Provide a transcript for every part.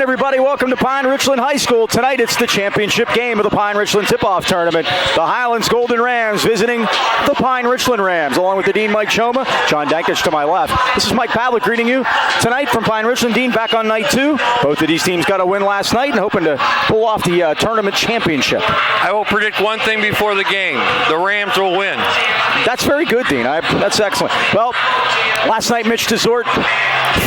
everybody. Welcome to Pine Richland High School. Tonight it's the championship game of the Pine Richland Tip-Off Tournament. The Highlands Golden Rams visiting the Pine Richland Rams, along with the Dean, Mike Choma, John Dankich to my left. This is Mike Pavlik greeting you tonight from Pine Richland. Dean, back on night 2. Both of these teams got a win last night and hoping to pull off the tournament championship. I will predict one thing before the game. The Rams will win. That's very good, Dean. That's excellent. Well, last night Mitch Desort,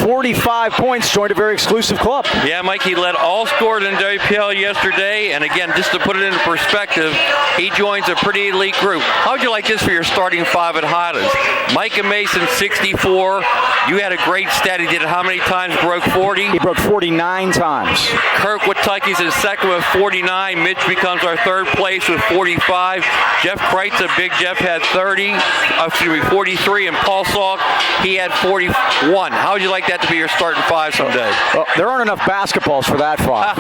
45 points, joined a very exclusive club. Yeah, Mike, he led all scorers in WPL yesterday, and again, just to put it into perspective, he joins a pretty elite group. How would you like this for your starting 5 at Highlands? Micah Mason, 64. You had a great stat. He did it how many times? Broke 40? He broke 49 times. Kirk Watucky's in second with 49. Mitch becomes our third place with 45. Jeff Kreitza, Big Jeff, had 43, and Paul Salk, he had 41. How would you like that to be your starting 5 someday? Well, there aren't enough basketballs for that 5.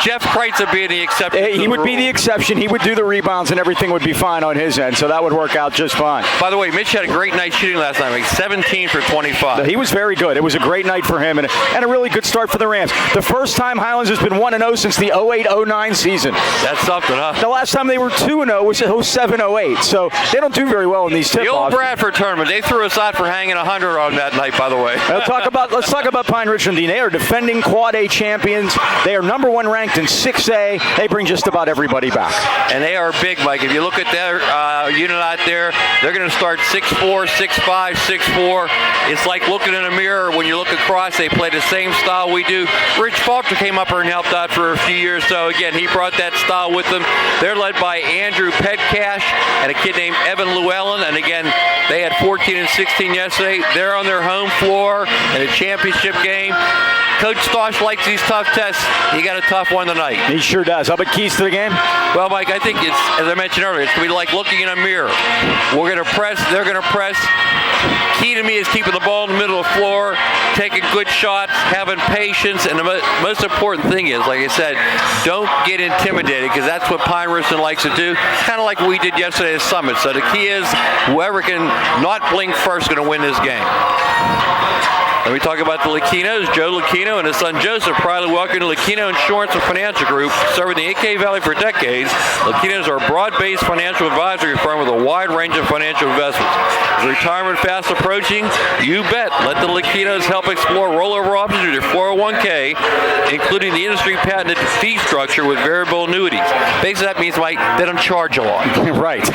Jeff Kreitza being the exception. He would be the exception. He would do the rebounds, and everything would be fine on his end, so that would work out just fine. By the way, Mitch had a great night shooting last night, like 17 for 25. He was very good. It was a great night for him, and a really good start for the Rams. The first time Highlands has been 1-0 since the 08-09 season. That's something, huh? The last time they were 2-0 was 07-08, so they don't do very well in these tip-offs. The old Bradford tournament, they threw us out for hanging 100 on that night, by the way. Let's talk about Pine Richland, Dean. They are defending Quad A champions. They are number 1 ranked in 6A. They bring just about everybody back. And they are big, Mike. If you look at their unit out there, they're going to start 6'4", 6'5", 6'4". It's like looking in a mirror. When you look across, they play the same style we do. Rich Faulkner came up here and helped out for a few years, so again, he brought that style with them. They're led by Andrew Petcash and a kid named Evan Llewellyn, and again, they had 14 and 16 yesterday. They're on their home floor in a championship game. Coach Stosh likes these tough tests. He got a tough one tonight. He sure does. How about keys to the game? Well, Mike, I think it's, as I mentioned earlier, it's going to be like looking in a mirror. We're going to press, they're going to press. Key to me is keeping the ball in the middle of the floor, taking good shots, having patience, and the most important thing is, like I said, don't get intimidated, because that's what Pine Richland likes to do, kind of like we did yesterday at Summit. So the key is whoever can not blink first is going to win this game. Let me talk about the Laquinos. Joe Laquino and his son Joseph proudly welcome to Laquino Insurance and Financial Group, serving the AK Valley for decades. Laquinos are a broad-based financial advisory firm with a wide range of financial investments. Is retirement fast approaching? You bet. Let the Laquinos help explore rollover options with your 401k, including the industry patented fee structure with variable annuities. Basically, that means, Mike, they don't charge a lot. Right.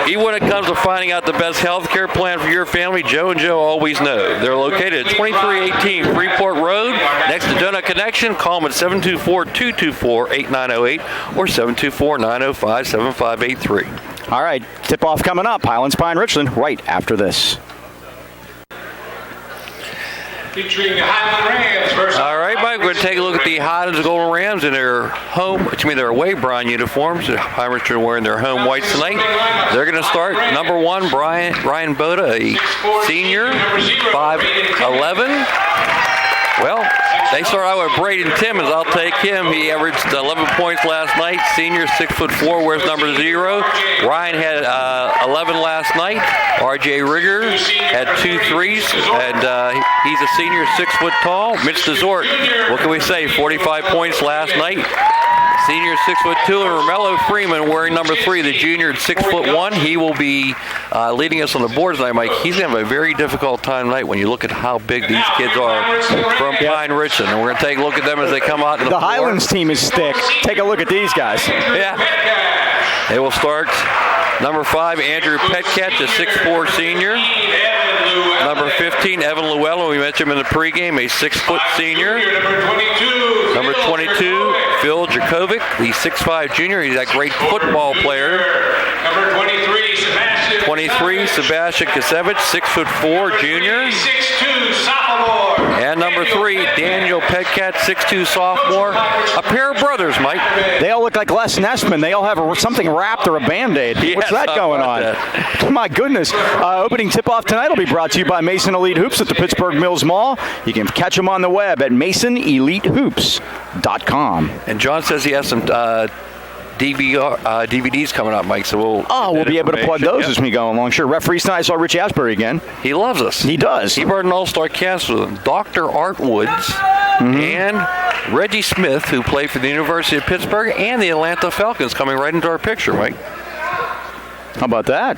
Even when it comes to finding out the best health care plan for your family, Joe and Joe always know. They're located at 2318 Freeport Road, next to Donut Connection. Call them at 724-224-8908 or 724-905-7583. All right, tip-off coming up. Highlands Pine Richland right after this. Featuring the Highland Rams versus. All right, Mike, we're going to take a look at the Highlands Golden Rams in their their away brown uniforms. Pine Richland wearing their home whites tonight. They're going to start number 1, Ryan Boda, a senior, 5'11". Well, they start out with Braden Timmons. I'll take him. He averaged 11 points last night. Senior, 6'4", wears number 0. Ryan had 11 last night. R.J. Rigger had 2 threes, and he's a senior, 6 foot tall. Mitch Desort, what can we say, 45 points last night. Senior, 6'2", and Romello Freeman wearing number 3, the junior at 6'1". He will be leading us on the boards tonight, Mike. He's going to have a very difficult time tonight when you look at how big these kids are from Pine Richland. And we're going to take a look at them as they come out. The Highlands team is thick. Take a look at these guys. Yeah. They will start number 5, Andrew Petcat, a 6'4" senior. Number 15, Evan Llewellyn. We mentioned him in the pregame, a 6 foot senior. Number 22, Phil Jakovic, the 6'5" junior. He's that great football player. Number 23, Sebastian Kasevich, 6'4", junior. 6'2", sophomore. And number 3, Daniel Petcat, 6'2", sophomore. A pair of brothers, Mike. They all look like Les Nessman. They all have something wrapped or a Band-Aid. Yes, what's that going on? That. My goodness. Opening tip-off tonight will be brought to you by Mason Elite Hoops at the Pittsburgh Mills Mall. You can catch them on the web at masonelitehoops.com. And John says he has some DVDs coming up, Mike, so we'll be able to plug those as we go along. Sure. Referees tonight, I saw Richie Asbury again. He loves us. He does. He brought an all-star cast with him. Dr. Art Woods, and Reggie Smith, who played for the University of Pittsburgh and the Atlanta Falcons, coming right into our picture, Mike. How about that?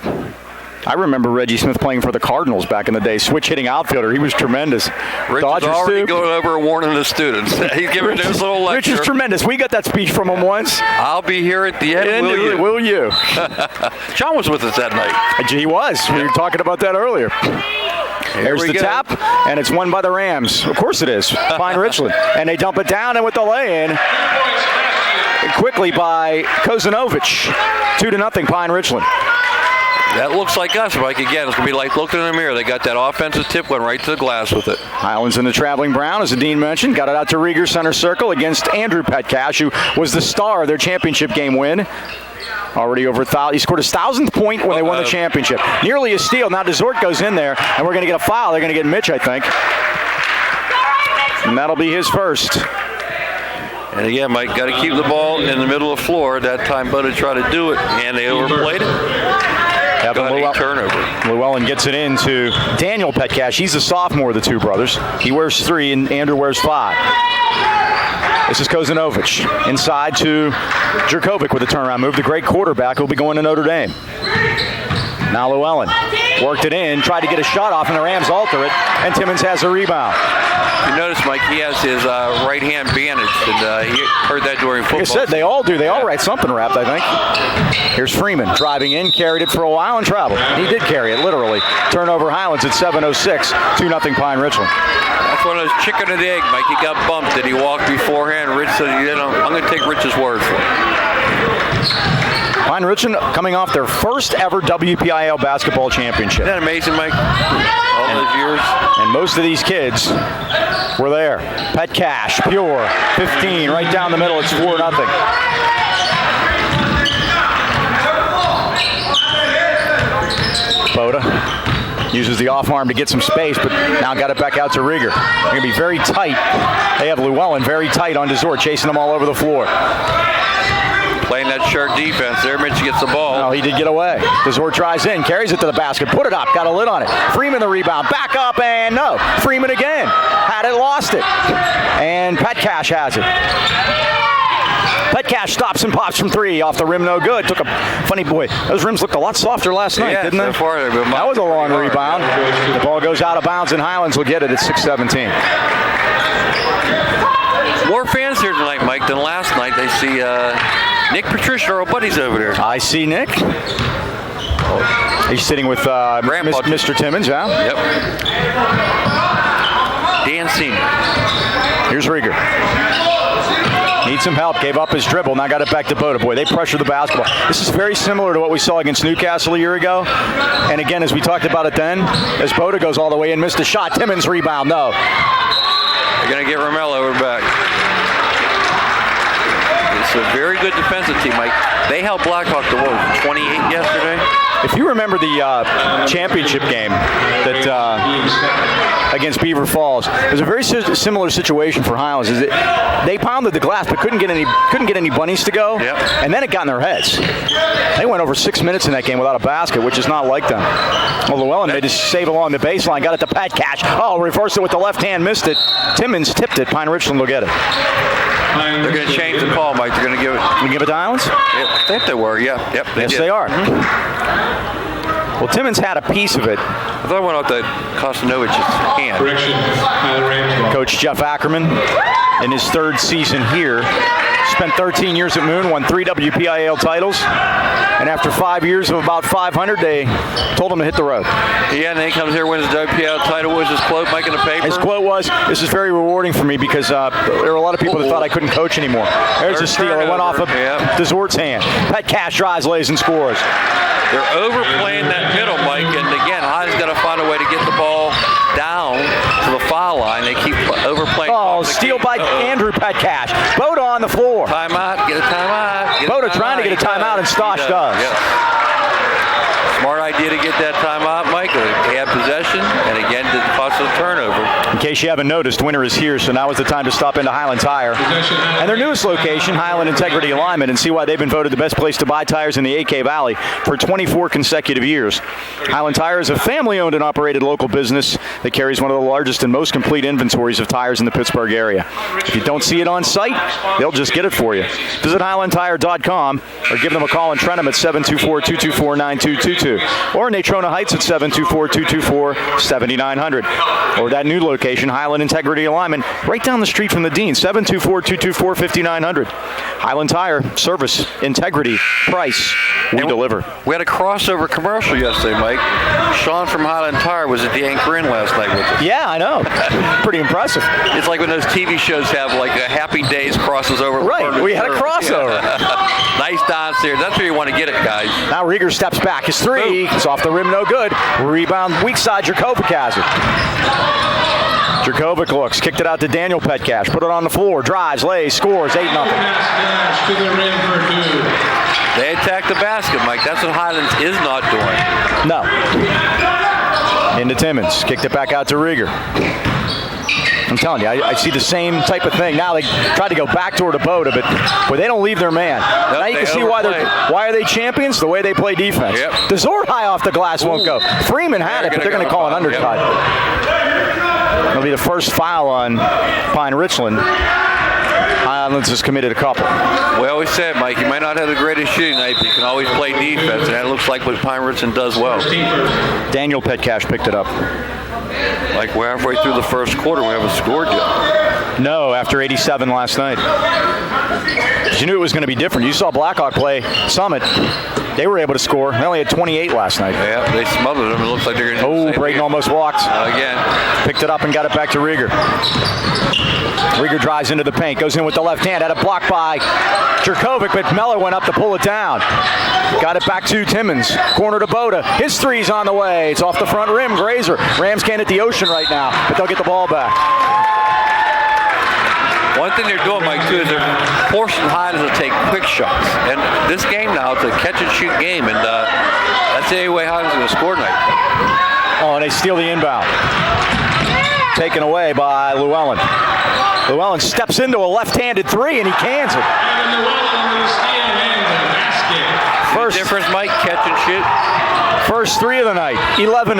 I remember Reggie Smith playing for the Cardinals back in the day, switch hitting outfielder. He was tremendous. Rich Dodgers is already too. going over and warning the students. He's giving his little lecture. Rich is tremendous. We got that speech from him once. I'll be here at the end. Will you? John was with us that night. He was. We were talking about that earlier. There's the tap, and it's won by the Rams. Of course it is. Pine Richland. And they dump it down, and with the lay-in, quickly by Kozanovich. 2-0 Pine Richland. That looks like us, Mike. Again, it's going to be like looking in the mirror. They got that offensive tip, went right to the glass with it. Highlands in the traveling brown, as the Dean mentioned. Got it out to Rieger center circle against Andrew Petcash, who was the star of their championship game win. Already over 1,000. He scored his 1,000th point when they won the championship. Nearly a steal. Now DeZort goes in there, and we're going to get a foul. They're going to get Mitch, I think. And that'll be his first. And again, Mike, got to keep the ball in the middle of the floor. That time, Butta tried to do it, and they overplayed it. Got a turnover. Llewellyn gets it in to Daniel Petcash. He's the sophomore of the two brothers. He wears 3, and Andrew wears 5. This is Kozanovich. Inside to Jerkovic with a turnaround move. The great quarterback who'll be going to Notre Dame. Now Llewellyn worked it in, tried to get a shot off, and the Rams alter it, and Timmons has a rebound. You notice, Mike, he has his right hand bandaged, and he heard that during football. Like I said, they all do. They all write something wrapped, I think. Here's Freeman driving in, carried it for a while, and traveled. He did carry it, literally. Turnover Highlands at 7:06, 2-0 Pine Richland. That's one of those chicken and egg, Mike. He got bumped. Did he walk beforehand? Rich said, I'm going to take Rich's word for it. Pine Richland coming off their first ever WPIAL basketball championship. Isn't that amazing, Mike? All those years. And most of these kids were there. Petcash, pure, 15, right down the middle. It's 4-0. Bota uses the off arm to get some space, but now got it back out to Rieger. They're going to be very tight. They have Llewellyn very tight on DeZort, chasing them all over the floor. Playing that sharp defense there. Mitch gets the ball. No, he did get away. DeZort tries in, carries it to the basket, put it up, got a lid on it. Freeman the rebound, back up, and no. Freeman again. Had it, lost it. And Petcash has it. Petcash stops and pops from 3 off the rim, no good. Took a funny boy. Those rims looked a lot softer last night, didn't they? That was a long rebound. The ball goes out of bounds, and Highlands will get it at 6:17. More fans here tonight, Mike, than last night. They see Nick Patricia, our buddies over there. I see Nick. He's sitting with Mr. Timmons, yeah? Yep. Dan Senior. Here's Rieger. Needs some help, gave up his dribble, now got it back to Bota. Boy, they pressure the basketball. This is very similar to what we saw against Newcastle a year ago. And again, as we talked about it then, as Bota goes all the way in, missed a shot. Timmons rebound, no. They're going to get Romello back. It's a very good defensive team, Mike. They held Blackhawk to 28 yesterday. If you remember the championship game that against Beaver Falls, it was a very similar situation for Highlands. They pounded the glass but couldn't get any bunnies to go, yep. And then it got in their heads. They went over 6 minutes in that game without a basket, which is not like them. Well, Llewellyn made his save along the baseline, got it to Petcash. Oh, reversed it with the left hand, missed it. Timmons tipped it. Pine Richland will get it. They're going to change the call, Mike. They're going to give it. You give it to Highlands? I think they were, yeah. Yep, yes, they are. Mm-hmm. Well, Timmons had a piece of it. I thought it went off the Kostanovich's hand. Coach Jeff Ackerman, in his 3rd season here, spent 13 years at Moon, won 3 WPIAL titles, and after 5 years of about 500, they told him to hit the road. Yeah, and then he comes here, wins his WPIAL title. What was his quote, Mike, in the paper? His quote was, "This is very rewarding for me because there were a lot of people that thought I couldn't coach anymore." There's a steal. It went off of DeZort's hand. Petcash drives, lays, and scores. They're overplaying that middle, Mike, and again, High's got to find a way to get the ball down to the foul line. They keep overplaying. Oh, steal by Andrew Petcash. Bota on the floor. Timeout, get a timeout. Bota trying to get a timeout, and Stosh does. Yes. Smart idea to get that timeout, Mike. They had possession, and again, didn't cost a turnover. In case case you haven't noticed, winter is here, so now is the time to stop into Highland Tire and their newest location, Highland Integrity Alignment, and see why they've been voted the best place to buy tires in the AK Valley for 24 consecutive years. Highland Tire is a family-owned and operated local business that carries one of the largest and most complete inventories of tires in the Pittsburgh area. If you don't see it on site, they'll just get it for you. Visit HighlandTire.com or give them a call in Trentham at 724-224-9222 or in Natrona Heights at 724-224-7900. Or that new location, Highland Integrity Alignment, right down the street from the Dean, 724-224-5900. Highland Tire, service, integrity, price, we deliver. We had a crossover commercial yesterday, Mike. Sean from Highland Tire was at the Anchor Inn last night with us. Yeah, I know. Pretty impressive. It's like when those TV shows have like a Happy Days crosses over. Right, we had a crossover. Nice downstairs. That's where you want to get it, guys. Now Rieger steps back. His three. It's off the rim, no good. Rebound, weak side, Jerkovic has it. Jerkovic looks, kicked it out to Daniel Petcash, put it on the floor, drives, lays, scores, 8-0. They attack the basket, Mike. That's what Highlands is not doing. No. Into Timmons, kicked it back out to Rieger. I'm telling you, I see the same type of thing. Now they try to go back toward Abota, but they don't leave their man. Nope, now you can see why are they champions? The way they play defense. Yep. Desort high off the glass won't go. Freeman had it, but they're going to call an undercut. It'll be the first foul on Pine Richland. Highlands has committed a couple. We always said, Mike, you might not have the greatest shooting night, but you can always play defense, and that looks like what Pine Richland does well. Daniel Petcash picked it up. Like we're halfway through the first quarter, we haven't scored yet. No, after 87 last night. You knew it was going to be different. You saw Blackhawk play Summit. They were able to score. They only had 28 last night. Yeah, they smothered them. It looks like they're going to do the same Braden thing. almost walked. Again. Picked it up and got it back to Rieger. Rieger drives into the paint, goes in with the left hand, had a block by Jerkovic, but Meller went up to pull it down. Got it back to Timmons. Corner to Boda. His three's on the way. It's off the front rim. Grazer. Rams can't hit the ocean right now, but they'll get the ball back. One thing they're doing, Mike, too, is they're forcing Highlands to take quick shots. And this game now, it's a catch-and-shoot game, and that's the only way Highlands is going to score tonight. Oh, and they steal the inbound. Taken away by Llewellyn. Llewellyn steps into a left-handed three, and he cans it. First difference, Mike, catch and shoot. First three of the night, 11-0.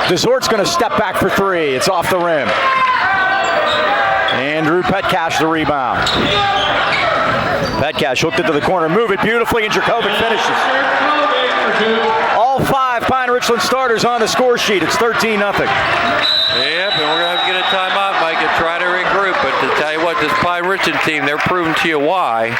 Desort's going to step back for three. It's off the rim. Andrew Petcash the rebound. Petcash hooked it to the corner, move it beautifully, and Jerkovic finishes. All five Pine Richland starters on the score sheet. It's 13-0. Yep, and we're going to have to get a timeout, Mike, and try to regroup. But to tell you what, this Pine Richland team, they're proving to you why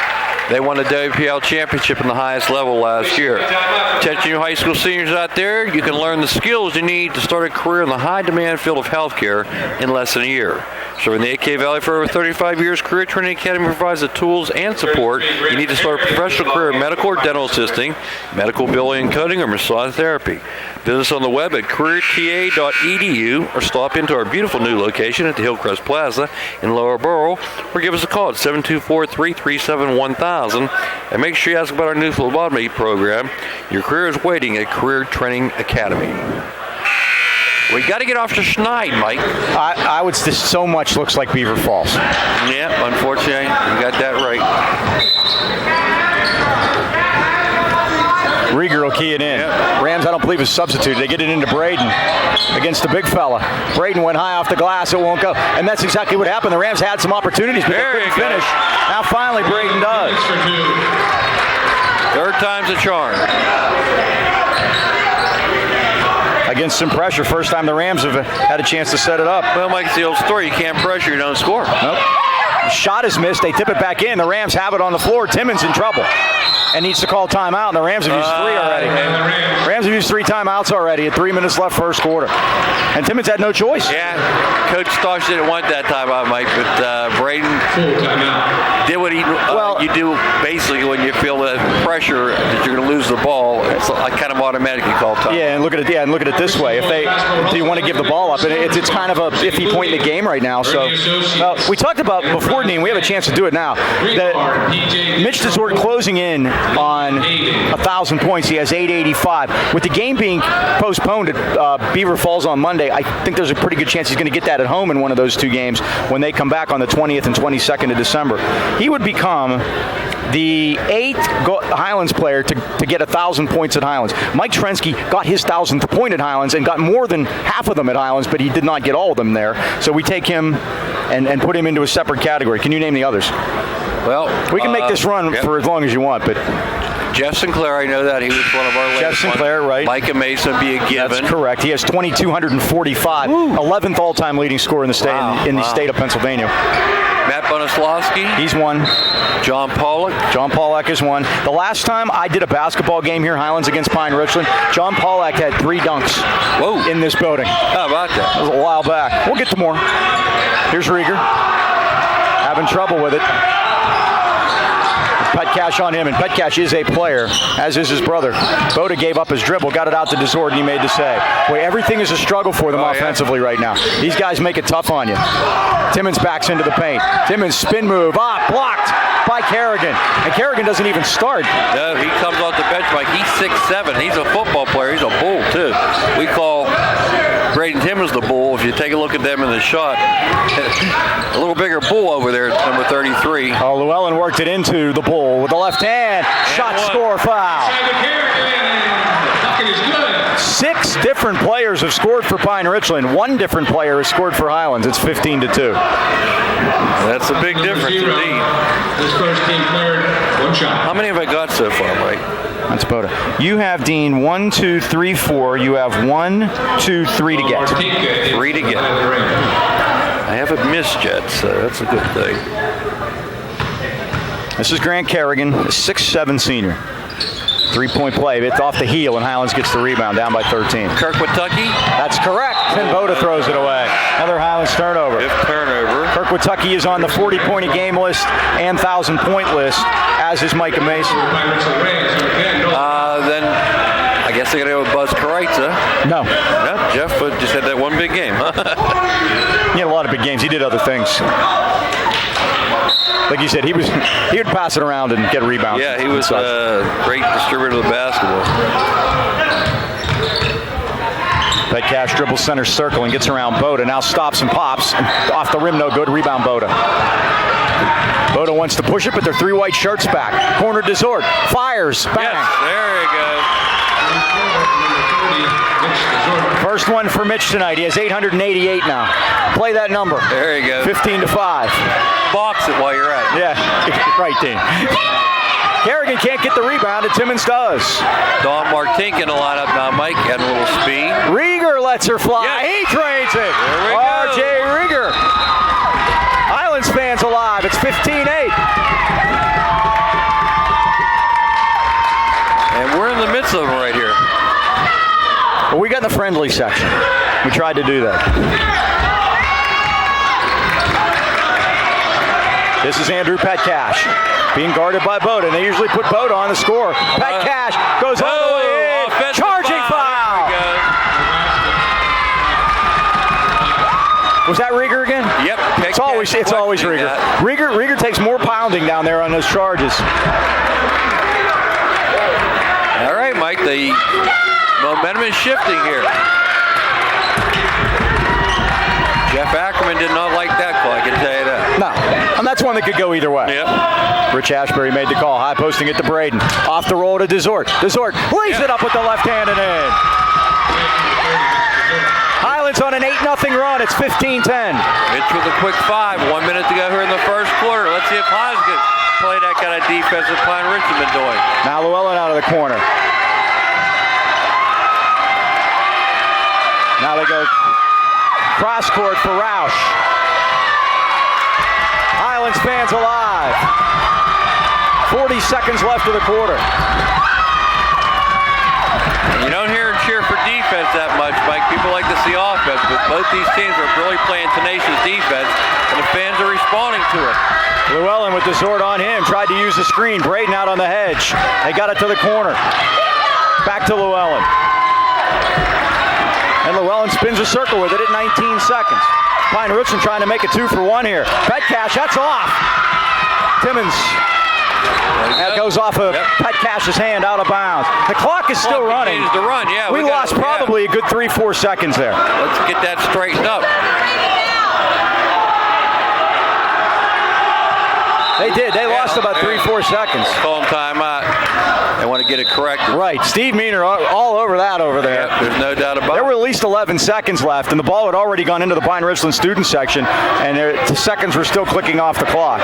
they won the WPL championship in the highest level last year. Attention you high school seniors out there, you can learn the skills you need to start a career in the high-demand field of healthcare in less than a year. Serving the AK Valley for over 35 years, Career Training Academy provides the tools and support you need to start a professional career in medical or dental assisting, medical billing and coding, or massage therapy. Visit us on the web at careerta.edu or stop into our beautiful new location at the Hillcrest Plaza in Lower Borough, or give us a call at 724-337-1000 and make sure you ask about our new phlebotomy program. Your career is waiting at Career Training Academy. We got to get off to Schneid, Mike. I would. This so much looks like Beaver Falls. Yeah, unfortunately, you got that right. Rieger will key it in. Yep. Rams, I don't believe, is substituted. They get it into Braden against the big fella. Braden went high off the glass. It won't go. And that's exactly what happened. The Rams had some opportunities, but they couldn't finish. Now finally Braden does. Third time's a charm. Against some pressure. First time the Rams have had a chance to set it up. Well, Mike, it's the old story. You can't pressure, you don't score. Nope. Shot is missed. They tip it back in. The Rams have it on the floor. Timmons in trouble and needs to call timeout. And the Rams have used three already. Rams have used three timeouts already at 3 minutes left first quarter. And Timmons had no choice. Yeah, Coach Stosh didn't want that timeout, Mike, but Braden did what you do basically when you feel the pressure that you're going to lose the ball. It's kind of automatically called timeout. Yeah, and look at it. Yeah, and look at it this way: if you want to give the ball up, and it's kind of a iffy point in the game right now. So we talked about before Dean, we have a chance to do it now. Mitch Desort closing in on 1,000 points. He has 885. With the game being postponed at Beaver Falls on Monday, I think there's a pretty good chance he's going to get that at home in one of those two games when they come back on the 20th and 22nd of December. He would become the 8th Highlands player to get 1,000 points at Highlands. Mike Trensky got his 1,000th point at Highlands and got more than half of them at Highlands, but he did not get all of them there. So we take him and put him into a separate category. Can you name the others? Well, we can make this run for as long as you want, but Jeff Sinclair, I know that he was one of our latest. Jeff Sinclair, right? Micah Mason be a given. That's correct. He has 2,245, 11th all-time leading scorer in the state in the state of Pennsylvania. Matt Bonaslawski. He's one. John Pavlik. John Pavlik is one. The last time I did a basketball game here, Highlands against Pine Richland, John Pavlik had 3 dunks in this building. How about that? That was a while back. We'll get to more. Here's Rieger. Having trouble with it. Petcash on him, and Petcash is a player, as is his brother. Boda gave up his dribble, got it out to Desort, and he made the save. Boy, everything is a struggle for them offensively right now. These guys make it tough on you. Timmons backs into the paint. Timmons spin move, blocked by Kerrigan. And Kerrigan doesn't even start. No, he comes off the bench like he's 6'7". He's a football player. He's a bull, too. We call Braden Timmons the bull. If you take a look at them in the shot, a little bigger bull over there, number 33. Oh, Llewellyn worked it into the bull with the left hand. Shot, score, foul. 6 different players have scored for Pine Richland. 1 different player has scored for Highlands. It's 15-2. That's a big difference indeed. This first team cleared 1 shot. How many have I got so far, Mike? That's Boda. You have, Dean, 1, 2, 3, 4. You have 1, 2, 3 to get. 3 to get. I haven't missed yet, so that's a good thing. This is Grant Kerrigan, a 6'7" senior. 3-point play. It's off the heel, and Highlands gets the rebound, down by 13. Kirkwatucky? That's correct. Then Boda throws it away. Another Highlands turnover. 5th turnover. Kirkwatucky is on the 40-point-a-game list and 1,000-point list, as is Micah Mason. Then I guess they're going to go with Buzz Karitza. No. No, Jeff just had that one big game, huh? He had a lot of big games. He did other things. Like you said, he would pass it around and get a rebound. Yeah, he was a great distributor of the basketball. Petcash dribbles center circle and gets around Boda. Now stops and pops. Off the rim, no good. Rebound Boda. Boda wants to push it, but they're 3 white shirts back. Corner Desort. Fires. Bang. Yes, there he goes. First one for Mitch tonight. He has 888 now. Play that number. There you go. 15-5. Box it while you're at it. Yeah, right, Dean. Kerrigan can't get the rebound, and Timmons does. Don Martink in the lineup now, Mike, had a little speed. Rieger lets her fly. Yes. He drains it. There we go. R.J. Rieger. Highlands fans alive. It's 15-8. And we're in the midst of them right here. Well, we got in the friendly section. We tried to do that. This is Andrew Petcash being guarded by Boda. They usually put Boda on the score. Petcash goes all the way in. Charging foul. Was that Rieger again? Yep. It's always Rieger. Rieger takes more pounding down there on those charges. All right, Mike, the momentum is shifting here. Jeff Ackerman did not like that call, I can tell you that. No, and that's one that could go either way. Yep. Rich Ashbury made the call, high posting it to Braden. Off the roll to Desort. Desort lays it up with the left hand and in. Highlands on an 8-0 run. It's 15-10. Mitch with a quick 5. 1 minute to go here in the first quarter. Let's see if Highlands can play that kind of defense that Pine Richland been doing. Now Llewellyn out of the corner. Now they go cross court for Roush. Highlands fans alive. 40 seconds left of the quarter. You don't hear and cheer for defense that much, Mike. People like to see offense, but both these teams are really playing tenacious defense, and the fans are responding to it. Llewellyn with Desort on him, tried to use the screen. Braden out on the hedge. They got it to the corner. Back to Llewellyn. And Llewellyn spins a circle with it at 19 seconds. Pine Richland trying to make it 2 for 1 here. Petcash, that's off. Timmons. That goes off of Petcash's hand out of bounds. The clock is still running. The run, yeah. We lost probably a good 3-4 seconds there. Let's get that straightened up. They did. They lost about 3-4 seconds. Call them timeout. They want to get it corrected. Right. Steve Meaner all over that over there. Yep, there's no doubt about it. There were at least 11 seconds left, and the ball had already gone into the Pine Richland student section, and the seconds were still clicking off the clock.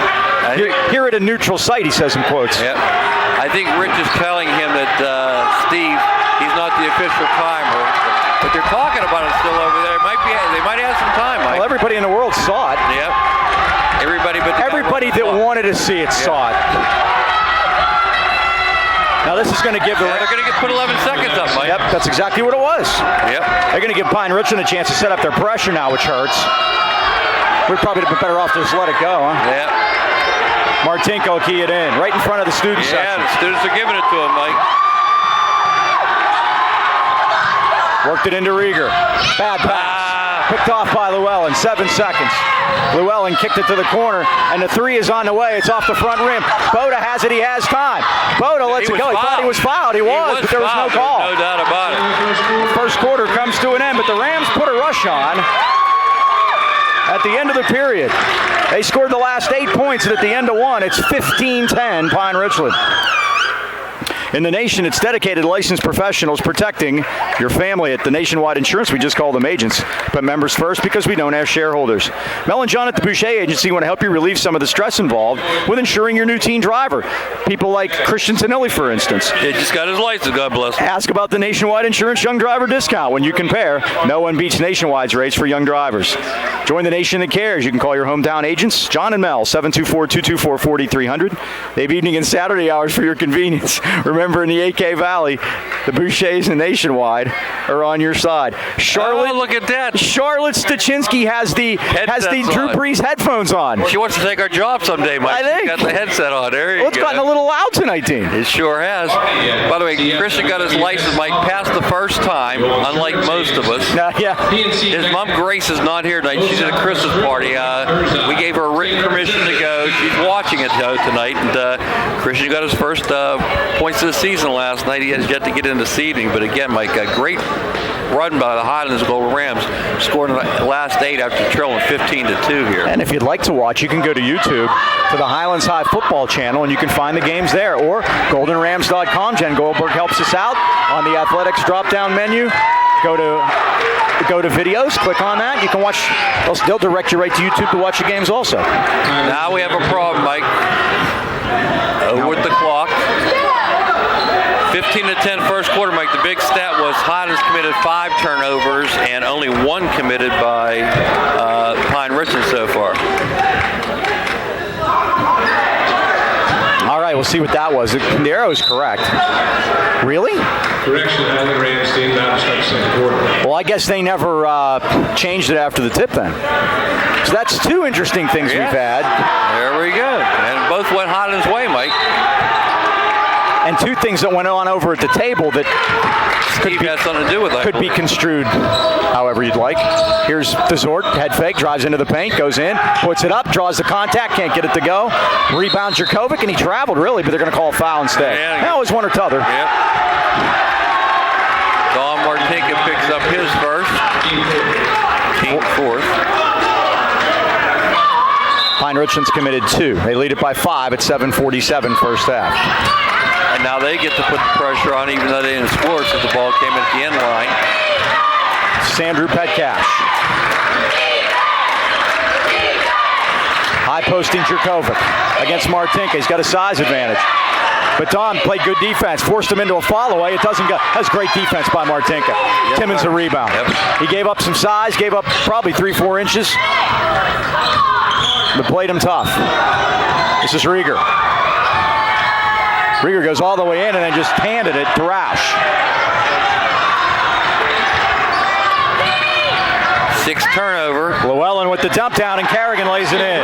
Here at a neutral site, he says in quotes. Yep. I think Rich is telling him that, Steve, he's not the official timer, but they're talking about it still over there. They might have some time, Mike. Well, everybody in the world saw it. Yep. Everybody that wanted to see it saw it. Now this is going to give they're going to put 11 seconds up, Mike. Yep, that's exactly what it was. Yep. They're going to give Pine Richland a chance to set up their pressure now, which hurts. We'd probably be better off to just let it go, huh? Yep. Martinko will key it in, right in front of the student section. Yeah, the students are giving it to him, Mike. Worked it into Rieger. Bad pass. Picked off by Llewellyn. 7 seconds. Llewellyn kicked it to the corner, and the 3 is on the way. It's off the front rim. Boda has it. He has time. Boda lets it go. He thought he was fouled. He was, but there was no call. No doubt about it. First quarter comes to an end, but the Rams put a rush on at the end of the period. They scored the last 8 points, and at the end of one, it's 15-10 Pine Richland. In the nation, it's dedicated licensed professionals protecting your family. At the Nationwide Insurance, we just call them agents. But members first, because we don't have shareholders. Mel and John at the Boucher Agency want to help you relieve some of the stress involved with insuring your new teen driver. People like Christian Tonelli, for instance. He just got his license, God bless him. Ask about the Nationwide Insurance Young Driver Discount. When you compare, no one beats Nationwide's rates for young drivers. Join the nation that cares. You can call your hometown agents, John and Mel, 724-224-4300. They have evening and Saturday hours for your convenience. Remember, in the AK Valley, the Bouchers and Nationwide are on your side. Charlotte, look at that. Charlotte Stachinsky has the Drew Brees headphones on. She wants to take our job someday, Mike. I think. She's got the headset on. There you go. It's gotten a little loud tonight, Dean. It sure has. By the way, Christian got his license, Mike, passed the first time, unlike most of us. Yeah. His mom, Grace, is not here tonight. She's at a Christmas party. We gave her written permission to go. She's watching it, though, tonight. And Christian got his first points of the season last night. He has yet to get into seeding. But again, Mike, a great run by the Highlands Golden Rams, scoring the last 8 after trailing 15-2 here. And if you'd like to watch, you can go to YouTube to the Highlands High football channel, and you can find the games there, or goldenrams.com. Jen Goldberg helps us out on the athletics drop-down menu. Go to videos, click on that. You can watch. They'll direct you right to YouTube to watch the games also. Now we have a problem, Mike. With the clock. 15-10 first quarter, Mike. The big stat was Highlands committed 5 turnovers and only 1 committed by Pine Richland so far. All right, we'll see what that was. The arrow is correct. Really? Correction, Highland Rams stayed down to start second quarter. Well, I guess they never changed it after the tip then. So that's 2 interesting things we've had. There we go. And both went Highlands' way, Mike. And 2 things that went on over at the table that Steve has something to do with that. Could be construed however you'd like. Here's the Zort, head fake, drives into the paint, goes in, puts it up, draws the contact, can't get it to go. Rebounds Jurkovic, and he traveled really, but they're going to call a foul instead. That was one or t'other. Yep. Don Martinka picks up his first. Team fourth. Pine Richland's committed 2. They lead it by 5 at 7:47 first half. And now they get to put the pressure on, even though they didn't score, since the ball came in at the end line. Sandrew Petcash. High posting Jurkovic against Martinka. He's got a size advantage. But Don played good defense, forced him into a fall away. It doesn't go. That was great defense by Martinka. Yep. Timmons a rebound. Yep. He gave up some size, gave up probably 3-4 inches, but played him tough. This is Rieger. Rieger goes all the way in and then just handed it to Roush. 6 turnover. Llewellyn with the dump down, and Carrigan lays it in.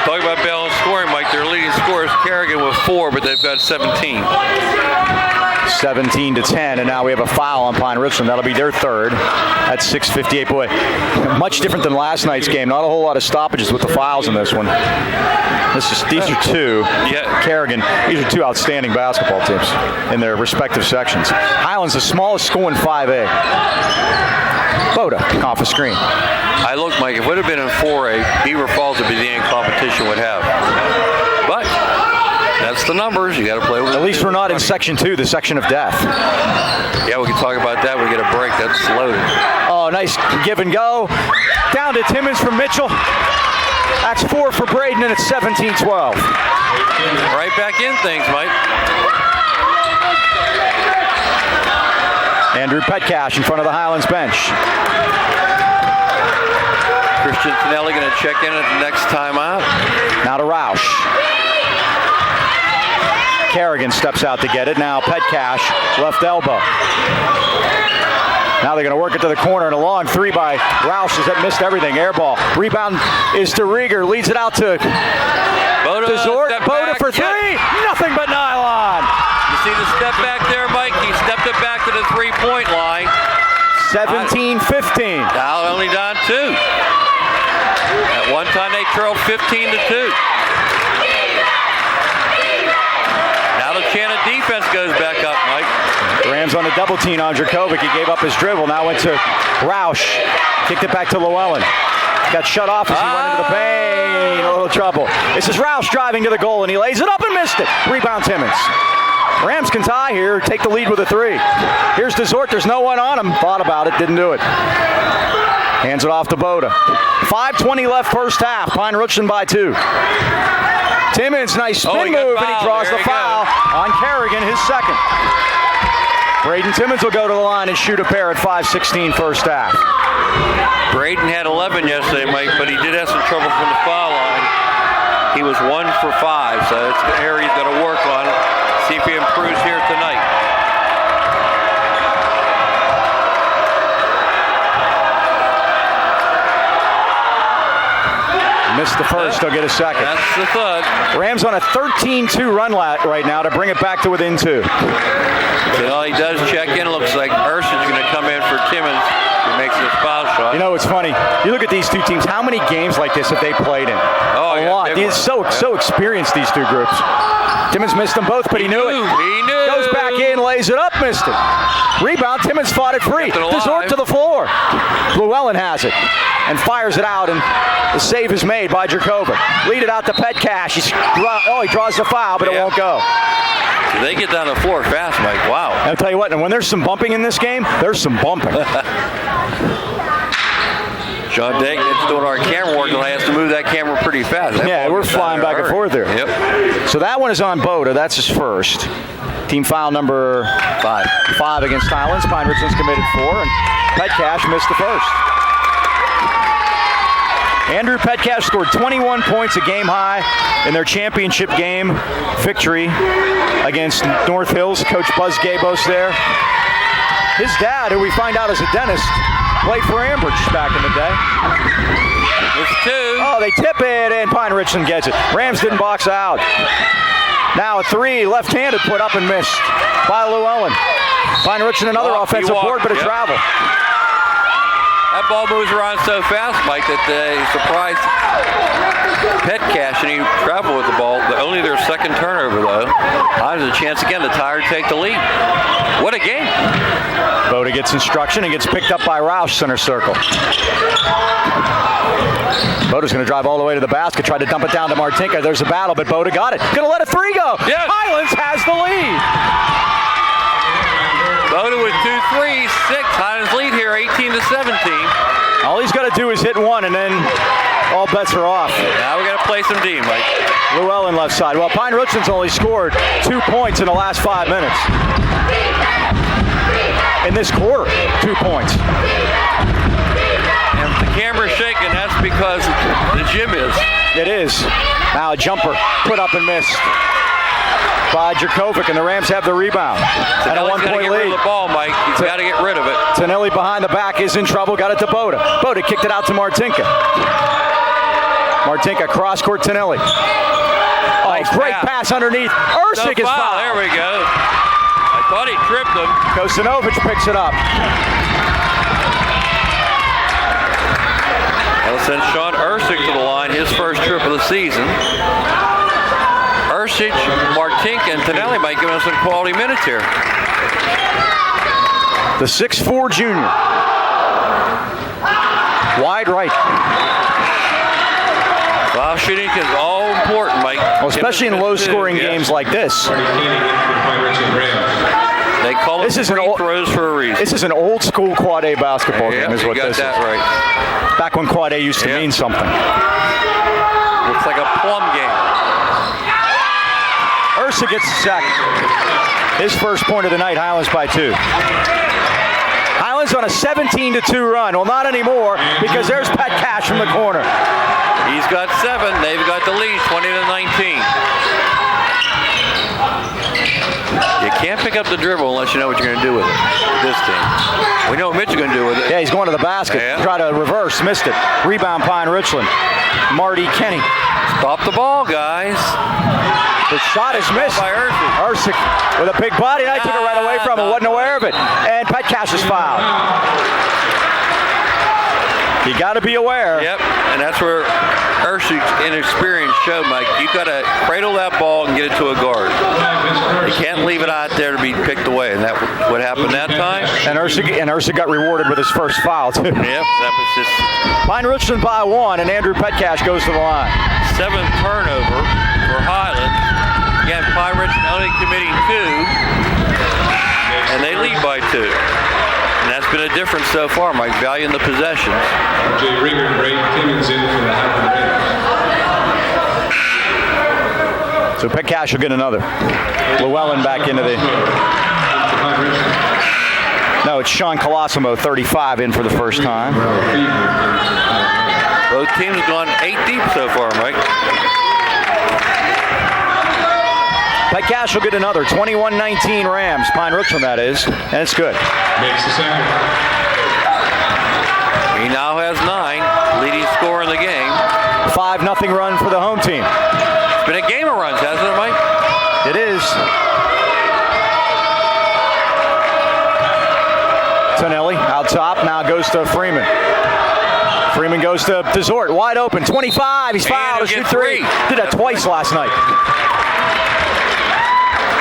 Talking about balanced scoring, Mike. Their leading scorer is Carrigan with 4, but they've got 17. 17-10, and now we have a foul on Pine Richland. That'll be their third. That's 6:58. Boy, much different than last night's game. Not a whole lot of stoppages with the fouls in this one. These are two. Yeah. Kerrigan. These are two outstanding basketball teams in their respective sections. Highlands, the smallest school in 5A. Boda off a screen. I looked, Mike, if it would have been in 4A, Beaver Falls would be the end competition would have. But that's the numbers. You got to play with At least we're not in section 2, the section of death. Yeah, we can talk about that. We get a break. That's loaded. Oh, nice give and go. Down to Timmons from Mitchell. That's 4 for Braden, and it's 17-12. Right back in things, Mike. Andrew Petcash in front of the Highlands bench. Christian Tonelli going to check in at the next timeout. Now to Roush. Kerrigan steps out to get it. Now Petcash, left elbow. Now they're going to work it to the corner, and a long three by Roush that missed everything. Air ball. Rebound is to Rieger. Leads it out to Zort. Boda for three. Yep. Nothing but nylon. You see the step back there, Mike? He stepped it back to the three-point line. 17-15. Now only down 2. At one time they trailed 15-2. Now the chant of defense goes back up, Mike. Rams on a double team on Dracovic. He gave up his dribble. Now went to Roush. Kicked it back to Llewellyn. Got shut off as he went into the paint. A little trouble. This is Roush driving to the goal, and he lays it up and missed it. Rebound Timmons. Rams can tie here, take the lead with a 3. Here's DeZort. There's no one on him. Thought about it, didn't do it. Hands it off to Boda. 5:20 left first half. Pine Richland by 2. Timmons, nice spin move, and he draws the foul on Kerrigan, his second. Braden Timmons will go to the line and shoot a pair at 5:16 first half. Braden had 11 yesterday, Mike, but he did have some trouble from the foul line. He was 1 for 5, so it's an area he's got to work on. See if he improves here tonight. Missed the first, he'll get a second. That's the thud. Rams on a 13-2 run right now to bring it back to within 2. Well, he does check in. Looks like Urson's going to come in for Timmons. He makes this foul shot. You know, it's funny. You look at these two teams. How many games like this have they played in? Oh, a lot. He's so experienced, these two groups. Timmons missed them both, but he knew it. He knew. Goes back in, lays it up, missed it. Rebound, Timmons fought it free. DeZort to the floor. Llewellyn has it and fires it out, and the save is made by Dracovic. Lead it out to Petcash. He draws the foul, but it won't go. So they get down the floor fast, Mike. Wow. I'll tell you what, and when there's some bumping in this game, there's some bumping. John Dagnitz doing our camera work, and I have to move that camera pretty fast. Yeah, we're flying back and forth there. Yep. So that one is on Boda. That's his first. Team foul number 5 against Highlands. Pine Richland's committed 4, and Petcash missed the first. Andrew Petcash scored 21 points, a game high in their championship game victory against North Hills. Coach Buzz Gabos there. His dad, who we find out is a dentist, played for Ambridge back in the day. There's 2. Oh, they tip it, and Pine Richland gets it. Rams didn't box out. Now a 3, left-handed, put up and missed by Llewellyn. Pine Richland another offensive board, but a travel. That ball moves around so fast, Mike, that they surprised Petcash, and he traveled with the ball. Only their second turnover, though. There's a chance again to tie or take the lead. What a game. Boda gets instruction and gets picked up by Roush, center circle. Boda's going to drive all the way to the basket, tried to dump it down to Martinka. There's a battle, but Boda got it. Going to let a 3 go. Yes. Highlands has the lead. Boda with 2 threes, 6. Highlands lead here, 18-17. All he's got to do is hit one, and then all bets are off. Now we got to play some D, Mike. Llewellyn left side. Well, Pine Richland's only scored 2 points in the last 5 minutes. In this quarter, 2 points. And if the camera's shaking, that's because the gym is. It is. Now a jumper, put up and missed by Dracovic, and the Rams have the rebound. And a 1 point lead. Rid of the ball, Mike. He's got to get rid of it. Tonelli behind the back is in trouble. Got it to Boda. Boda kicked it out to Martinka. Martinka cross court Tonelli. Oh, Nice great pass underneath. Ursik is fouled. There we go. A Thought he tripped him. Kosanovic picks it up. That'll send Sean Ersic to the line, his first trip of the season. Ersic, Martinka, and Tonelli might give him some quality minutes here. The 6'4" junior. Wide right. Foul shooting is all important, Mike. Well, especially in low-scoring games like this. They call it free throws for a reason. This is an old-school Quad A basketball game, is what this is. You got that right. Back when Quad A used to mean something. Looks like a plum game. Ursa gets the second. His first point of the night, Highlands by 2. Highlands on a 17-2 run. Well, not anymore, because there's Pat Cash from the corner. He's got 7. They've got the lead, 20-19. You can't pick up the dribble unless you know what you're going to do with it. This team. We know what Mitch is going to do with it. Yeah, he's going to the basket. Yeah. Try to reverse, missed it. Rebound, Pine Richland. Marty Kenny. Stop the ball, guys. The shot is missed. By Ersic with a big body, and I took it right away from him. Wasn't aware of it. And Pat Cash is fouled. You got to be aware. Yep, and that's where Ersic's inexperience showed, Mike. You've got to cradle that ball and get it to a guard. You can't leave it out there to be picked away, and that's what happened that time. And Ersic got rewarded with his first foul, too. Yep, that was just... Pine Richland by 1, and Andrew Petcash goes to the line. 7th turnover for Highlands. Again, Pine Richland only committing 2, and they lead by 2. And that's been a difference so far, Mike, valuing the possessions. Jay Rigger and Ray Timmons in for the Highland Rams. So Petcash will get another. Llewellyn back into the... No, it's Sean Colosimo, 35, in for the first time. Both teams have gone 8 deep so far, Mike. Petcash will get another. 21-19 Rams. Pine Richland, that is. And it's good. Makes the second. He now has 9, leading scorer in the game. 5-0 run for the home team. It's been a game of runs, hasn't it, Mike? It is. Tonelli out top, now goes to Freeman. Freeman goes to Dessort, wide open, 25, he's fouled, shoot 3. Did that twice last night.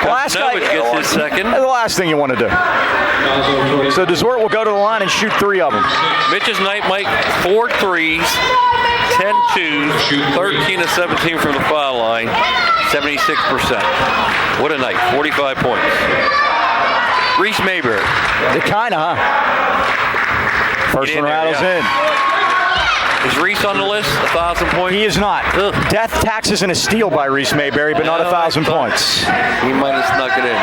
Last guy gets his second. The last thing you want to do. So Dessort will go to the line and shoot 3 of them. Mitch's night, Mike, 4 threes, 10 twos, 13 of 17 from the foul line, 76%. What a night, 45 points. Reese Mayberry. Kinda, huh? First one rattles in. Is Reese on the list? 1,000 points? He is not. Ugh. Death, taxes, and a steal by Reese Mayberry, but not 1,000 points. He might have snuck it in.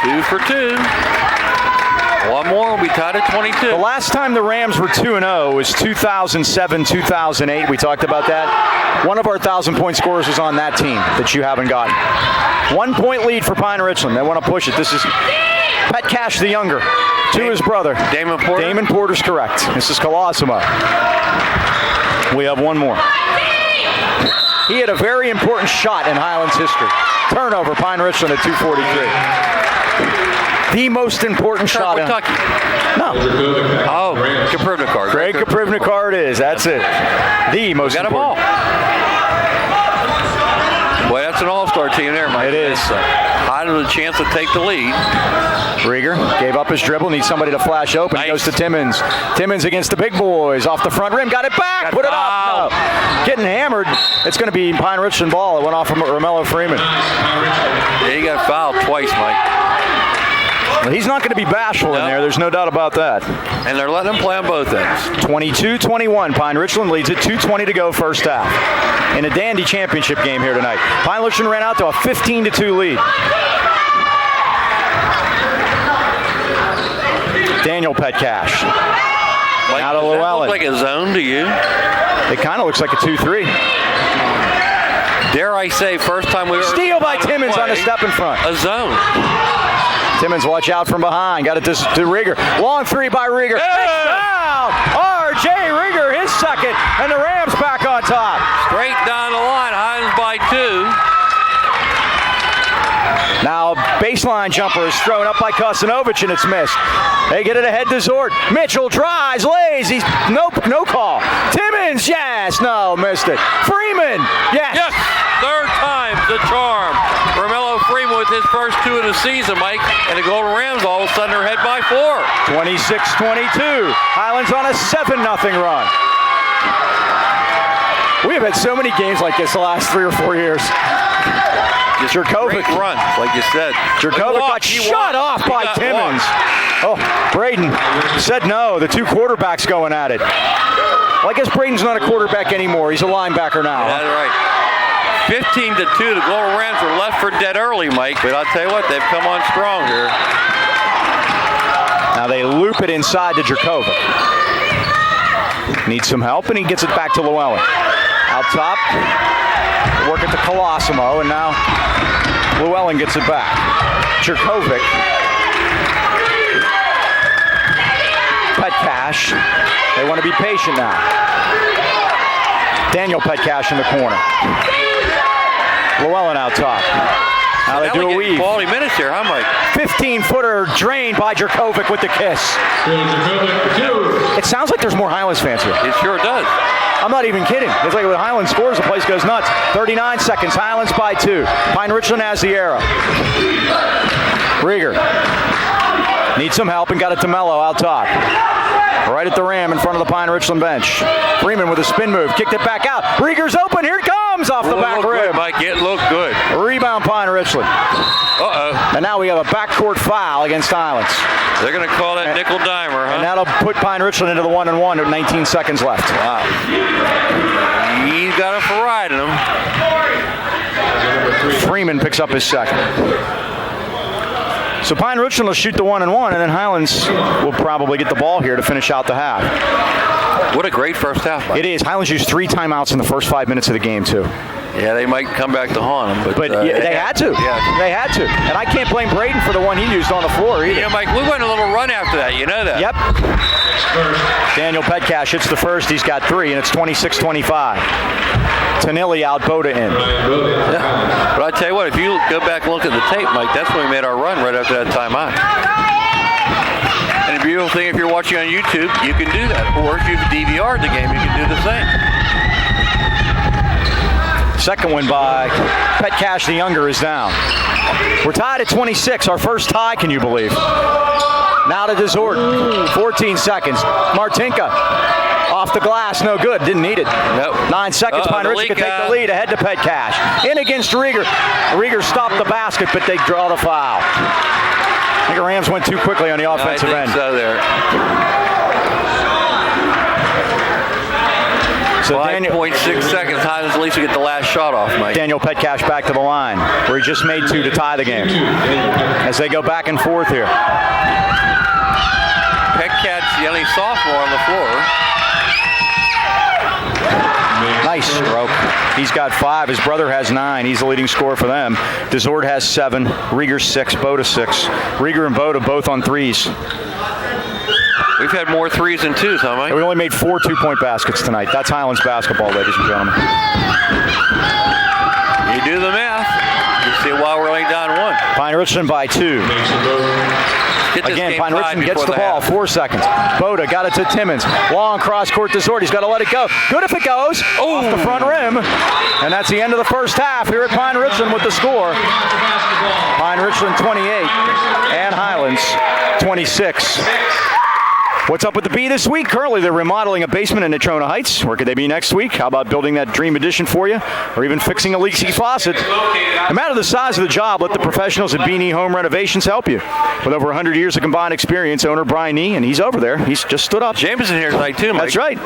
Two for 2. One more, we'll be tied at 22. The last time the Rams were 2-0 was 2007, 2008. We talked about that. One of our 1,000-point scorers was on that team that you haven't gotten. 1 point lead for Pine Richland. They want to push it. This is Petcash the younger to his brother. Damon Porter? Damon Porter's correct. This is Colosimo. We have one more. He had a very important shot in Highlands history. Turnover, Pine Richland at 2:43. The most important shot. Kentucky. No. Oh, Kaprivnikar. Greg Kaprivnikar it is. That's it. The most got important. a ball. Boy, that's an all-star team there, Mike. It is. Highland with a chance to take the lead. Rieger gave up his dribble, needs somebody to flash open. Nice. Goes to Timmons. Timmons against the big boys. Off the front rim. Got it back. Put it up. No. Getting hammered. It's going to be Pine Richland ball. It went off from Romello Freeman. Yeah, he got fouled twice, Mike. Well, he's not going to be bashful in there. There's no doubt about that. And they're letting him play on both ends. 22-21. Pine Richland leads it. 2:20 to go first half. In a dandy championship game here tonight. Pine Richland ran out to a 15-2 lead. Daniel Petcash. Now to Llewellyn. Does that look like a zone to you? It kind of looks like a 2-3. Dare I say, first time we were... Steal by Timmons on the step in front. A zone. Timmons, watch out from behind. Got it to Rieger. Long 3 by Rieger. Down! R.J. Rieger, his second, and the Rams back on top. Straight down the line. Highlands by Now, baseline jumper is thrown up by Kosanovic, and it's missed. They get it ahead to Zort. Mitchell drives, lays. He's no call. Timmons, yes, no, missed it. Freeman, yes. Yes, third time's the charm. Romello Freeman with his first 2 of the season, Mike, and the Golden Rams all of a sudden are ahead by 4. 26-22. Highlands on a 7-0 run. We have had so many games like this the last 3 or 4 years. Jerkovic run, like you said. Jerkovic got shut off by Timmons. Oh, Braden said no. The 2 quarterbacks going at it. Well, I guess Braden's not a quarterback anymore. He's a linebacker now. That's right. 15-2. The Golden Rams were left for dead early, Mike. But I'll tell you what, they've come on strong here. Now they loop it inside to Jerkovic. Needs some help, and he gets it back to Llewellyn. Out top. Work it to Colosimo, and now Llewellyn gets it back. Jerkovic. Petcash. They want to be patient now. Daniel Petcash in the corner. Llewellyn out top. Now they do a weave. Quality minutes here, huh, Mike? 15-footer drained by Jerkovic with the kiss. It sounds like there's more Highlands fans here. It sure does. I'm not even kidding. It's like when Highlands scores, the place goes nuts. 39 seconds, Highlands by 2. Pine Richland has the arrow. Rieger needs some help and got it to Mello out top. Right at the ram in front of the Pine Richland bench. Freeman with a spin move, kicked it back out. Rieger's open, here it comes off the back rim. Mike, it looked good. Rebound Pine Richland. Uh-oh. And now we have a backcourt foul against Highlands. They're going to call that nickel dimer, huh? And that'll put Pine Richland into the 1-1 with 19 seconds left. Wow. He's got a for riding him. Freeman picks up his second. So Pine Richland will shoot the 1-1, and then Highlands will probably get the ball here to finish out the half. What a great first half, Mike. It is. Highlands used 3 timeouts in the first 5 minutes of the game, too. Yeah, they might come back to haunt him. But they had to. Yeah. They had to. And I can't blame Braden for the one he used on the floor either. You know, Mike, we went a little run after that. You know that. Yep. Daniel Petcash hits the first. He's got 3, and it's 26-25. Tanilli out, Boda in. Yeah. But I tell you what, if you go back and look at the tape, Mike, that's when we made our run right after that timeout. And the beautiful thing, if you're watching on YouTube, you can do that. Or if you've DVR'd the game, you can do the same. Second one by Petcash the Younger is down. We're tied at 26, our first tie, can you believe? Now to Desort, 14 seconds. Martinka off the glass, no good, didn't need it. Nope. 9 seconds, Pine Richland can take the lead ahead to Petcash. In against Rieger. Rieger stopped the basket, but they draw the foul. I think the Rams went too quickly on the offensive end. So there. So 5.6 seconds, Highlands at least to get the last shot off, Mike. Daniel Petcash back to the line, where he just made 2 to tie the game. As they go back and forth here. Petcash, the only sophomore on the floor. Nice stroke. He's got 5. His brother has 9. He's the leading scorer for them. Desort has 7. Rieger 6. Boda 6. Rieger and Boda both on 3s. We've had more 3s than 2s, huh, Mike? We only made 4 2-point baskets tonight. That's Highlands basketball, ladies and gentlemen. You do the math. You see why we're only down 1. Pine Richland by 2. Again, Pine Richland gets the ball. 4 seconds. Boda got it to Timmons. Long cross court to Zort. He's got to let it go. Good if it goes. Off the front rim. And that's the end of the first half here at Pine Richland with the score. Pine Richland 28 and Highlands 26. What's up with the Bee this week? Currently, they're remodeling a basement in Natrona Heights. Where could they be next week? How about building that dream addition for you? Or even fixing a leaky faucet? No matter the size of the job, let the professionals at Beanie Home Renovations help you. With over 100 years of combined experience, owner Brian Nee, and he's over there. He's just stood up. James is in here tonight, too, Mike. That's right.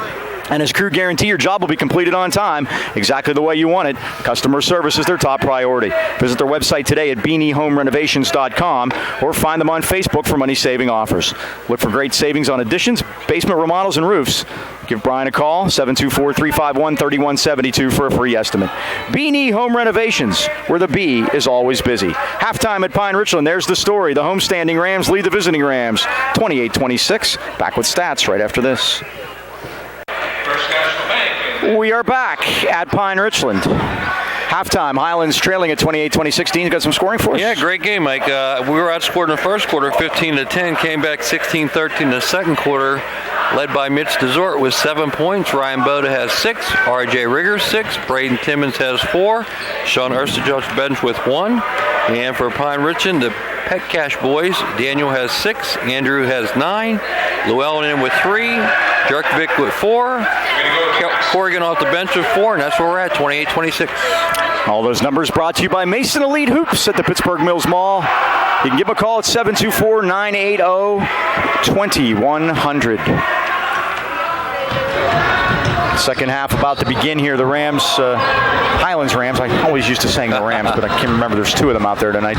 And his crew guarantee your job will be completed on time, exactly the way you want it. Customer service is their top priority. Visit their website today at beaniehomerenovations.com or find them on Facebook for money-saving offers. Look for great savings on additions, basement remodels, and roofs. Give Brian a call, 724-351-3172 for a free estimate. Beanie Home Renovations, where the bee is always busy. Halftime at Pine Richland, there's the story. The homestanding Rams lead the visiting Rams, 28-26. Back with stats right after this. We are back at Pine Richland. Halftime, Highlands trailing at 28-20. You got some scoring for us? Yeah, great game, Mike. We were outscored in the first quarter, 15-10. Came back 16-13 in the second quarter, led by Mitch DeZort with 7 points. Ryan Boda has 6. R.J. Rigger 6. Braden Timmons has 4. Sean Erstejudge bench with 1. And for Pine Richland, the Pet Cash boys, Daniel has 6. Andrew has 9. Llewellyn in with 3. Jerkovic with 4. Corrigan off the bench with 4. And that's where we're at, 28-26. All those numbers brought to you by Mason Elite Hoops at the Pittsburgh Mills Mall. You can give them a call at 724-980-2100. Second half about to begin here. The Rams, Highlands Rams. I always used to saying the Rams, but I can't remember. There's 2 of them out there tonight.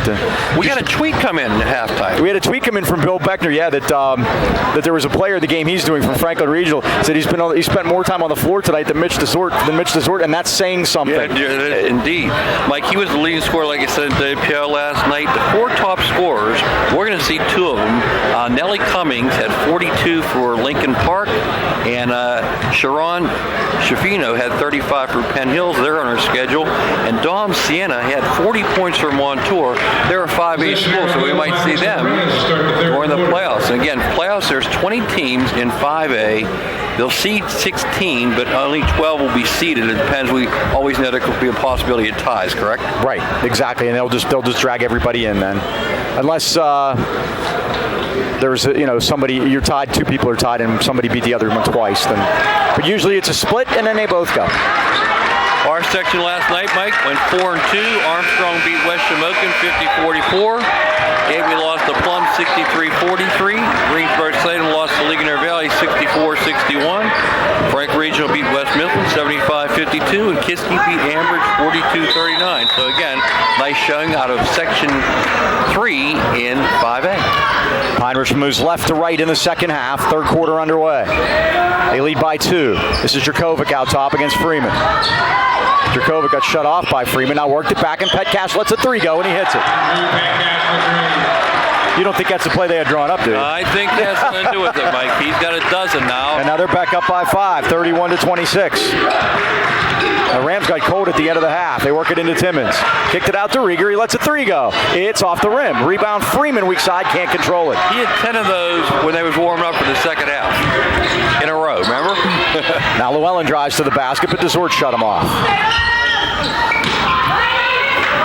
We had a tweet come in at halftime. We had a tweet come in from Bill Beckner, that there was a player of the game he's doing from Franklin Regional. Said he spent more time on the floor tonight than Mitch DeZort, and that's saying something. Yeah, indeed. Mike, he was the leading scorer, like I said, at WPL last night. The 4 top scorers, we're going to see 2 of them. Nellie Cummings had 42 for Lincoln Park, and Sharon Shafino had 35 for Penn Hills. They're on our schedule. And Dom Sienna had 40 points for Montour. They're a 5A school, so we might see them more in the playoffs. And again, playoffs, there's 20 teams in 5A. They'll seed 16, but only 12 will be seeded. It depends. We always know there could be a possibility of ties, correct? Right, exactly. And they'll just drag everybody in then. Unless there's somebody, you're tied, 2 people are tied, and somebody beat the other one twice. But usually it's a split, and then they both go. Our section last night, Mike, went 4-2. Armstrong beat West Shamokin 50-44. Avery lost to Plum 63-43. Greensburg-Sladen lost to Ligonier Valley 64-61. Frank Regional beat West Midland 75-52. And Kiski beat Ambridge 42-39. So again, nice showing out of Section 3 in 5A. Pine Richland moves left to right in the second half. Third quarter underway. They lead by 2. This is Jerkovic out top against Freeman. Jerkovic got shut off by Freeman. Now worked it back, and Petcash lets a 3 go, and he hits it. You don't think that's the play they had drawn up, do you? I think it has something to do with it, Mike. He's got a dozen now. And now they're back up by 5, 31-26. The Rams got cold at the end of the half. They work it into Timmons. Kicked it out to Rieger. He lets a 3 go. It's off the rim. Rebound Freeman, weak side, can't control it. He had 10 of those when they was warming up for the second half. In a row, remember? Now Llewellyn drives to the basket, but DeZort shut him off.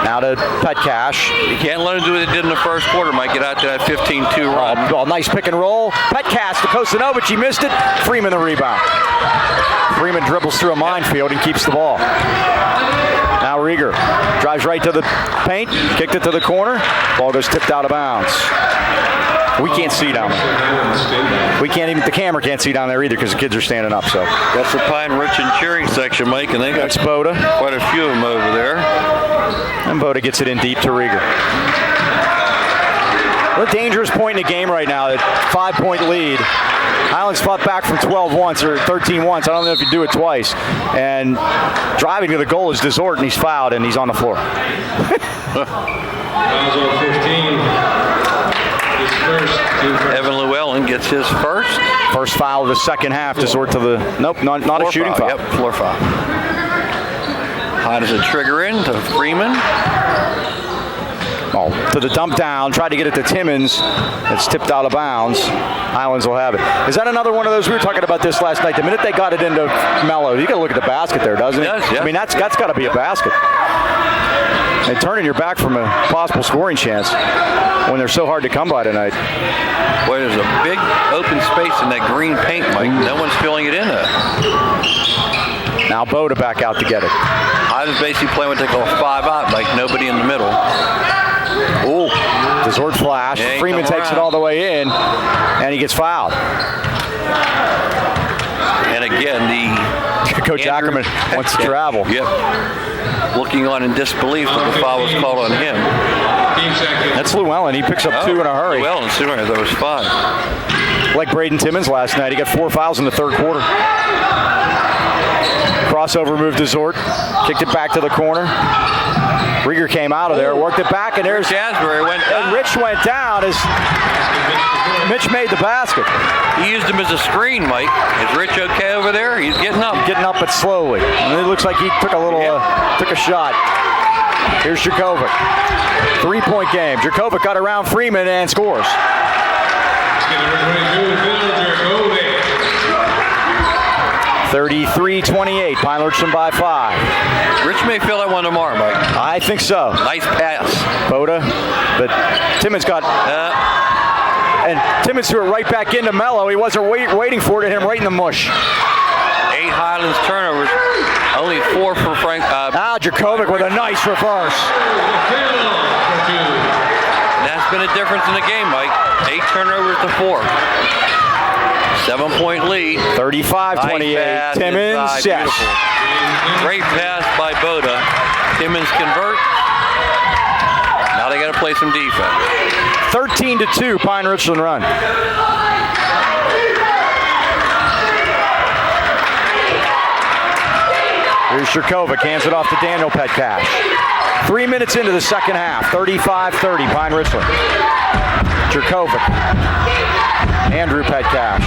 Now to Petcash. You can't let him do what they did in the first quarter, Mike. Get out to that 15-2 run. Oh, nice pick and roll. Petcash to Kostanovic. He missed it. Freeman the rebound. Freeman dribbles through a minefield and keeps the ball. Now Rieger drives right to the paint. Kicked it to the corner. Ball goes tipped out of bounds. We can't see down there. We can't even, the camera can't see down there either because the kids are standing up. So that's the Pine Richland cheering section, Mike, and they got Boda. Quite a few of them over there. And Boda gets it in deep to Rieger. What a dangerous point in the game right now. That 5-point lead. Highlands fought back from 12 once or 13 once. I don't know if you do it twice. And driving to the goal is DeZort, and he's fouled, and he's on the floor. Fouls on 15. First, Evan Llewellyn gets his first foul of the second half. DeZort to the not a shooting foul. Yep, floor foul. High as a trigger in to Freeman. Oh, to the dump down. Tried to get it to Timmons. It's tipped out of bounds. Highlands will have it. Is that another one of those? We were talking about this last night. The minute they got it into Mello, you got to look at the basket there, doesn't it? It does, yeah. I mean, that's got to be a basket. And turning your back from a possible scoring chance when they're so hard to come by tonight. Boy, there's a big open space in that green paint, Mike. No one's filling it in there. Now Boda back out to get it. I was basically playing what they call 5-out, like nobody in the middle. Oh, DeZort flash. Yeah, Freeman takes it all the way in, and he gets fouled. And again, Coach Ackerman wants to travel. Yep. Looking on in disbelief that the foul was called on him. That's Llewellyn. He picks up 2 in a hurry. Llewellyn, that was 5. Like Braden Timmons last night. He got 4 fouls in the third quarter. Crossover move to DeZort. Kicked it back to the corner. Rieger came out of there, worked it back, and there's Asbury went down. and Rich went down as Mitch made the basket. He used him as a screen, Mike. Is Rich okay over there? He's getting up. Getting up, but slowly. And it looks like he took a little, took a shot. Here's Jerkovic. 3-point game. Jerkovic got around Freeman and scores. 33-28. Pine Richland by 5. Rich may feel that one tomorrow, Mike. I think so. Nice pass. Boda, but Timmons got. And Timmons threw it right back into Mello. He wasn't waiting for it, and him right in the mush. 8 Highlands turnovers. Only 4 for Frank. Now Jerkovic with a nice reverse. That's been a difference in the game, Mike. 8 turnovers to 4. 7-point lead. 35-28. Nice Timmons, yes. Beautiful. Great pass by Boda. Timmons convert. Now they got to play some defense. 13-2, Pine Richland run. Here's Jerkovic, hands it off to Daniel Petcash. 3 minutes into the second half, 35-30, Pine Richland. Jerkovic, Andrew Petcash.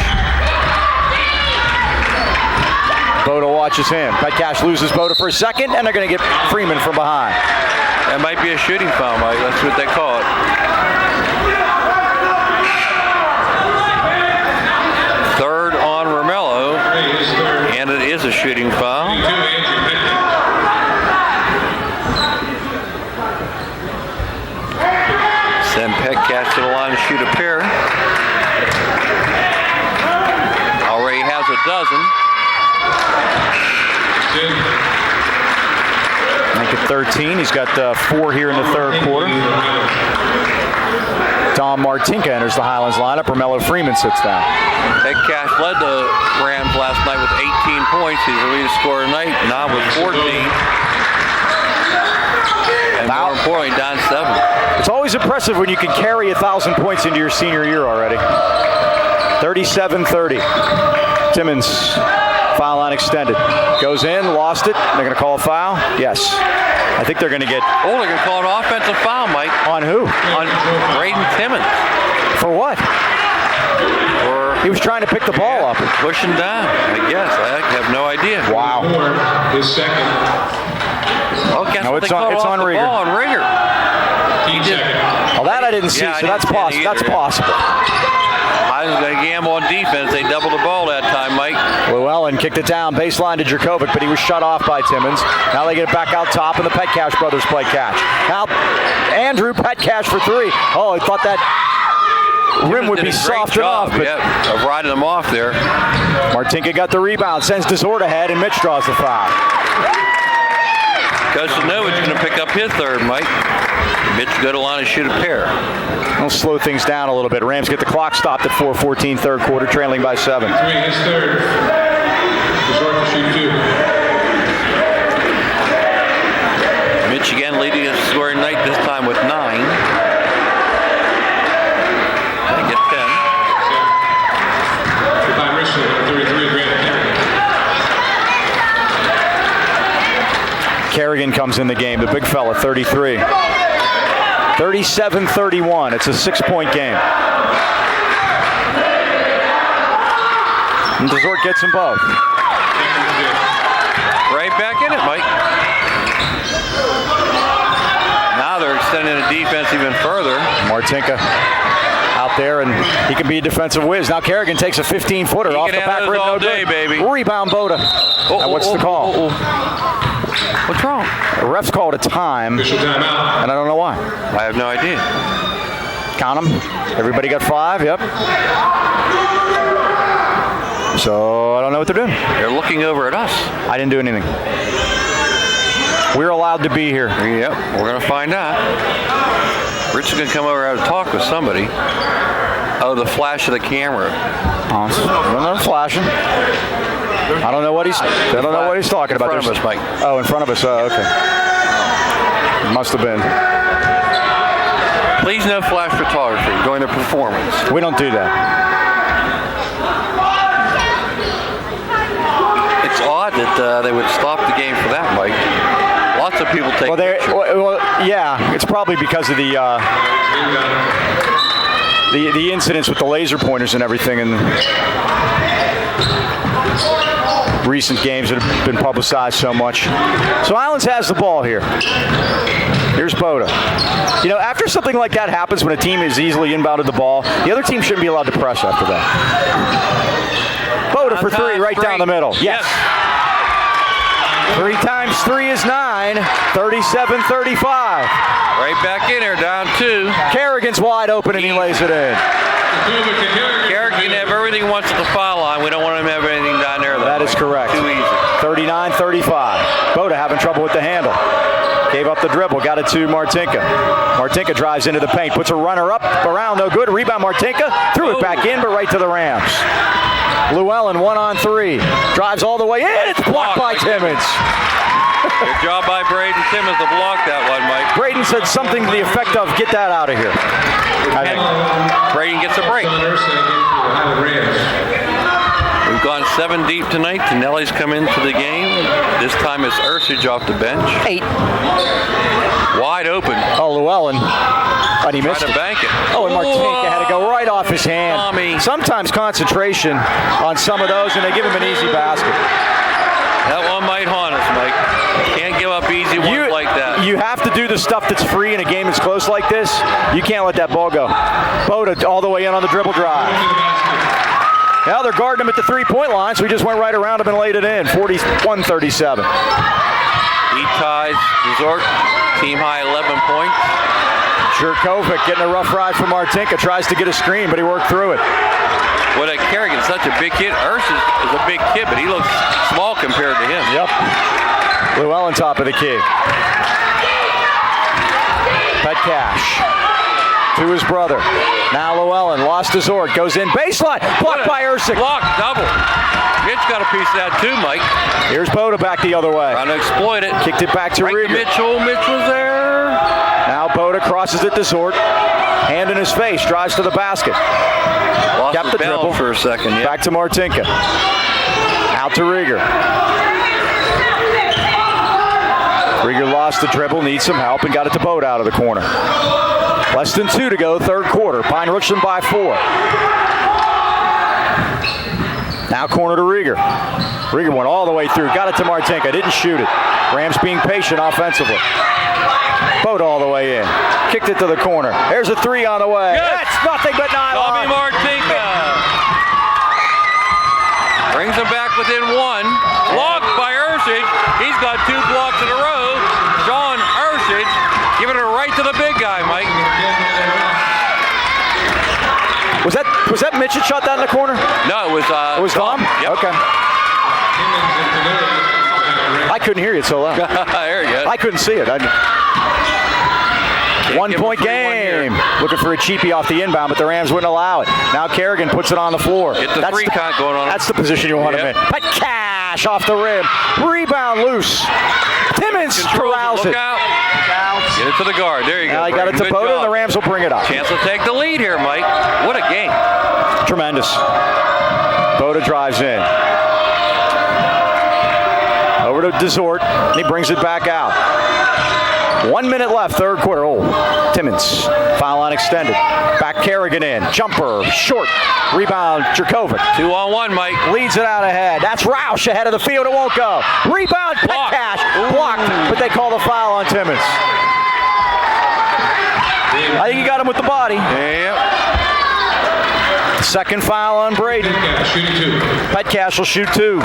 Boda watches him. Petcash loses Boda for a second, and they're going to get Freeman from behind. That might be a shooting foul, Mike. That's what they call it. Third on Romello, and it is a shooting foul. Send Petcash to the line to shoot a pair. Already has a dozen. Make it 13. He's got 4 here in the third quarter. Dom Martinka enters the Highlands lineup. Romello Freeman sits down. Petcash led the Rams last night with 18 points. He's the leading scorer tonight, now with 14. And more importantly, down 7. It's always impressive when you can carry 1,000 points into your senior year already. 37-30. Timmons, foul line extended. Goes in, lost it. They're going to call a foul? Yes. I think they're going to get... Oh, they're going to call an offensive foul, Mike. On who? On Braden Timmons. For what? He was trying to pick the ball up. Pushing down, I guess. I have no idea. Wow. His second. Oh, guess No, what it's they on- called it's off on the Rieger. ball on Rieger. Well, that I didn't see, Yeah, I so that's didn't see it possible. either, That's yeah. possible. I was going to gamble on defense. They doubled the ball that time, Mike. Llewellyn kicked it down, baseline to Jerkovic, but he was shut off by Timmons. Now they get it back out top, and the Petcash brothers play catch. Now, Andrew Petcash for 3. Oh, I thought that rim would be soft enough. But of riding them off there. Martinka got the rebound, sends Desort ahead, and Mitch draws the foul. Coach Novich going to pick up his third, Mike. Mitch go to line and shoot a pair. I'll slow things down a little bit. Rams get the clock stopped at 4:14 third quarter, trailing by 7. 3, his third. Resort to shoot 2. Mitch again leading his scoring night, this time with 9. They get 10. Pine Richland, 33, Grant Kerrigan comes in the game, the big fella, 33. 37-31. It's a 6-point game. And Desort gets them both. Right back in it, Mike. Now they're extending the defense even further. Martinka out there, and he can be a defensive whiz. Now Kerrigan takes a 15-footer off the back rim. all No day, good. baby. Rebound Boda. Now what's the call? What's wrong? The refs called a time, Official timeout. and I don't know why. I have no idea. Count them. Everybody got 5, yep. So I don't know what they're doing. They're looking over at us. I didn't do anything. We're allowed to be here. Yep, we're going to find out. Rich is going to come over and have a talk with somebody. Oh, the flash of the camera. Another flashing. I don't know what he's talking about. In front of us, Mike. Oh, in front of us. Oh, okay. Must have been. Please no flash photography during the performance. We don't do that. It's odd that they would stop the game for that, Mike. Lots of of people take pictures. Yeah, it's probably because of the incidents with the laser pointers and everything in recent games that have been publicized so much. So Highlands has the ball here. Here's Boda. You know, after something like that happens, when a team is easily inbounded the ball, the other team shouldn't be allowed to press after that. Boda for three, right down the middle. Yes. 3 times 3 is 9, 37-35. Right back in there, down 2. Kerrigan's wide open and he lays it in. Kerrigan can have everything he wants at the foul line. We don't want him to have anything down there, though. That is correct. Too easy. 39-35. Boda having trouble with the handle. Gave up the dribble, got it to Martinka. Martinka drives into the paint, puts a runner up, around, no good. Rebound Martinka, threw it back in, but right to the Rams. Llewellyn 1-on-3, drives all the way in. It's blocked by Timmons. Good job by Braden Timmons to block that one, Mike. Braden said something to the effect of, get that out of here. Braden gets a break. We've gone 7 deep tonight. Tonelli's come into the game. This time it's Ursage off the bench. 8. Wide open. Oh, Llewellyn. And he missed Trying to bank it. Oh, and Martinka had to go right off his hand. Tommy. Sometimes concentration on some of those, and they give him an easy basket. That one might haunt us, Mike. Can't give up easy ones like that. You have to do the stuff that's free in a game that's close like this. You can't let that ball go. Boda all the way in on the dribble drive. Now they're guarding him at the three-point line, so we just went right around him and laid it in. 41-37. He ties Resort. Team high 11 points. Jerkovic getting a rough ride from Martinka. Tries to get a screen, but he worked through it. Well, that Kerrigan's such a big kid. Urs is a big kid, but he looks small compared to him. Yep. Llewellyn top of the key. Petcash to his brother. Now Llewellyn lost his Zort. Goes in baseline. Blocked by Ursig. Block, double. Mitch got a piece of that too, Mike. Here's Boda back the other way. Trying to exploit it. Kicked it back to right Rieger. To Mitchell. Mitch was there. Now Boda crosses it to Zort. Hand in his face. Drives to the basket. Lost Kept the dribble for a second. Yeah. Back to Martinka. Out to Rieger. Rieger lost the dribble. Needs some help and got it to Boda out of the corner. Less than 2 to go, third quarter. Pine Richland by 4. Now corner to Rieger. Rieger went all the way through. Got it to Martinka. Didn't shoot it. Rams being patient offensively. Boda all the way in. Kicked it to the corner. There's a 3 on the way. Yes. That's nothing but nylon. Tommy Martinka. Brings him back within 1. Blocked by Ursage. He's got 2 blocks in a row. John Ursage giving it right to the big guy, Mike. Was that Mitch that shot that in the corner? No, it was Tom? Yep. Okay. I couldn't hear you, it's so loud. There you go. I couldn't see it. 1-point game. Looking for a cheapie off the inbound, but the Rams wouldn't allow it. Now Kerrigan puts it on the floor. Get the three count going on. That's the position you want him in. But cash off the rim. Rebound loose. Timmons corrals it. Look out. Get it to the guard. There you go. Now he got it to Boda, and the Rams will bring it up. Chance will take the lead here, Mike. What a game. Tremendous. Boda drives in. Over to Desort, and he brings it back out. 1 minute left, third quarter. Oh, Timmons. Foul line extended. Back Kerrigan in. Jumper, short. Rebound, Jerkovic. 2-on-1, Mike. Leads it out ahead. That's Roush ahead of the field. It won't go. Rebound, Petcash. Blocked, but they call the foul on Timmons. I think he got him with the body. Yep. Second foul on Braden. Petcash will shoot 2.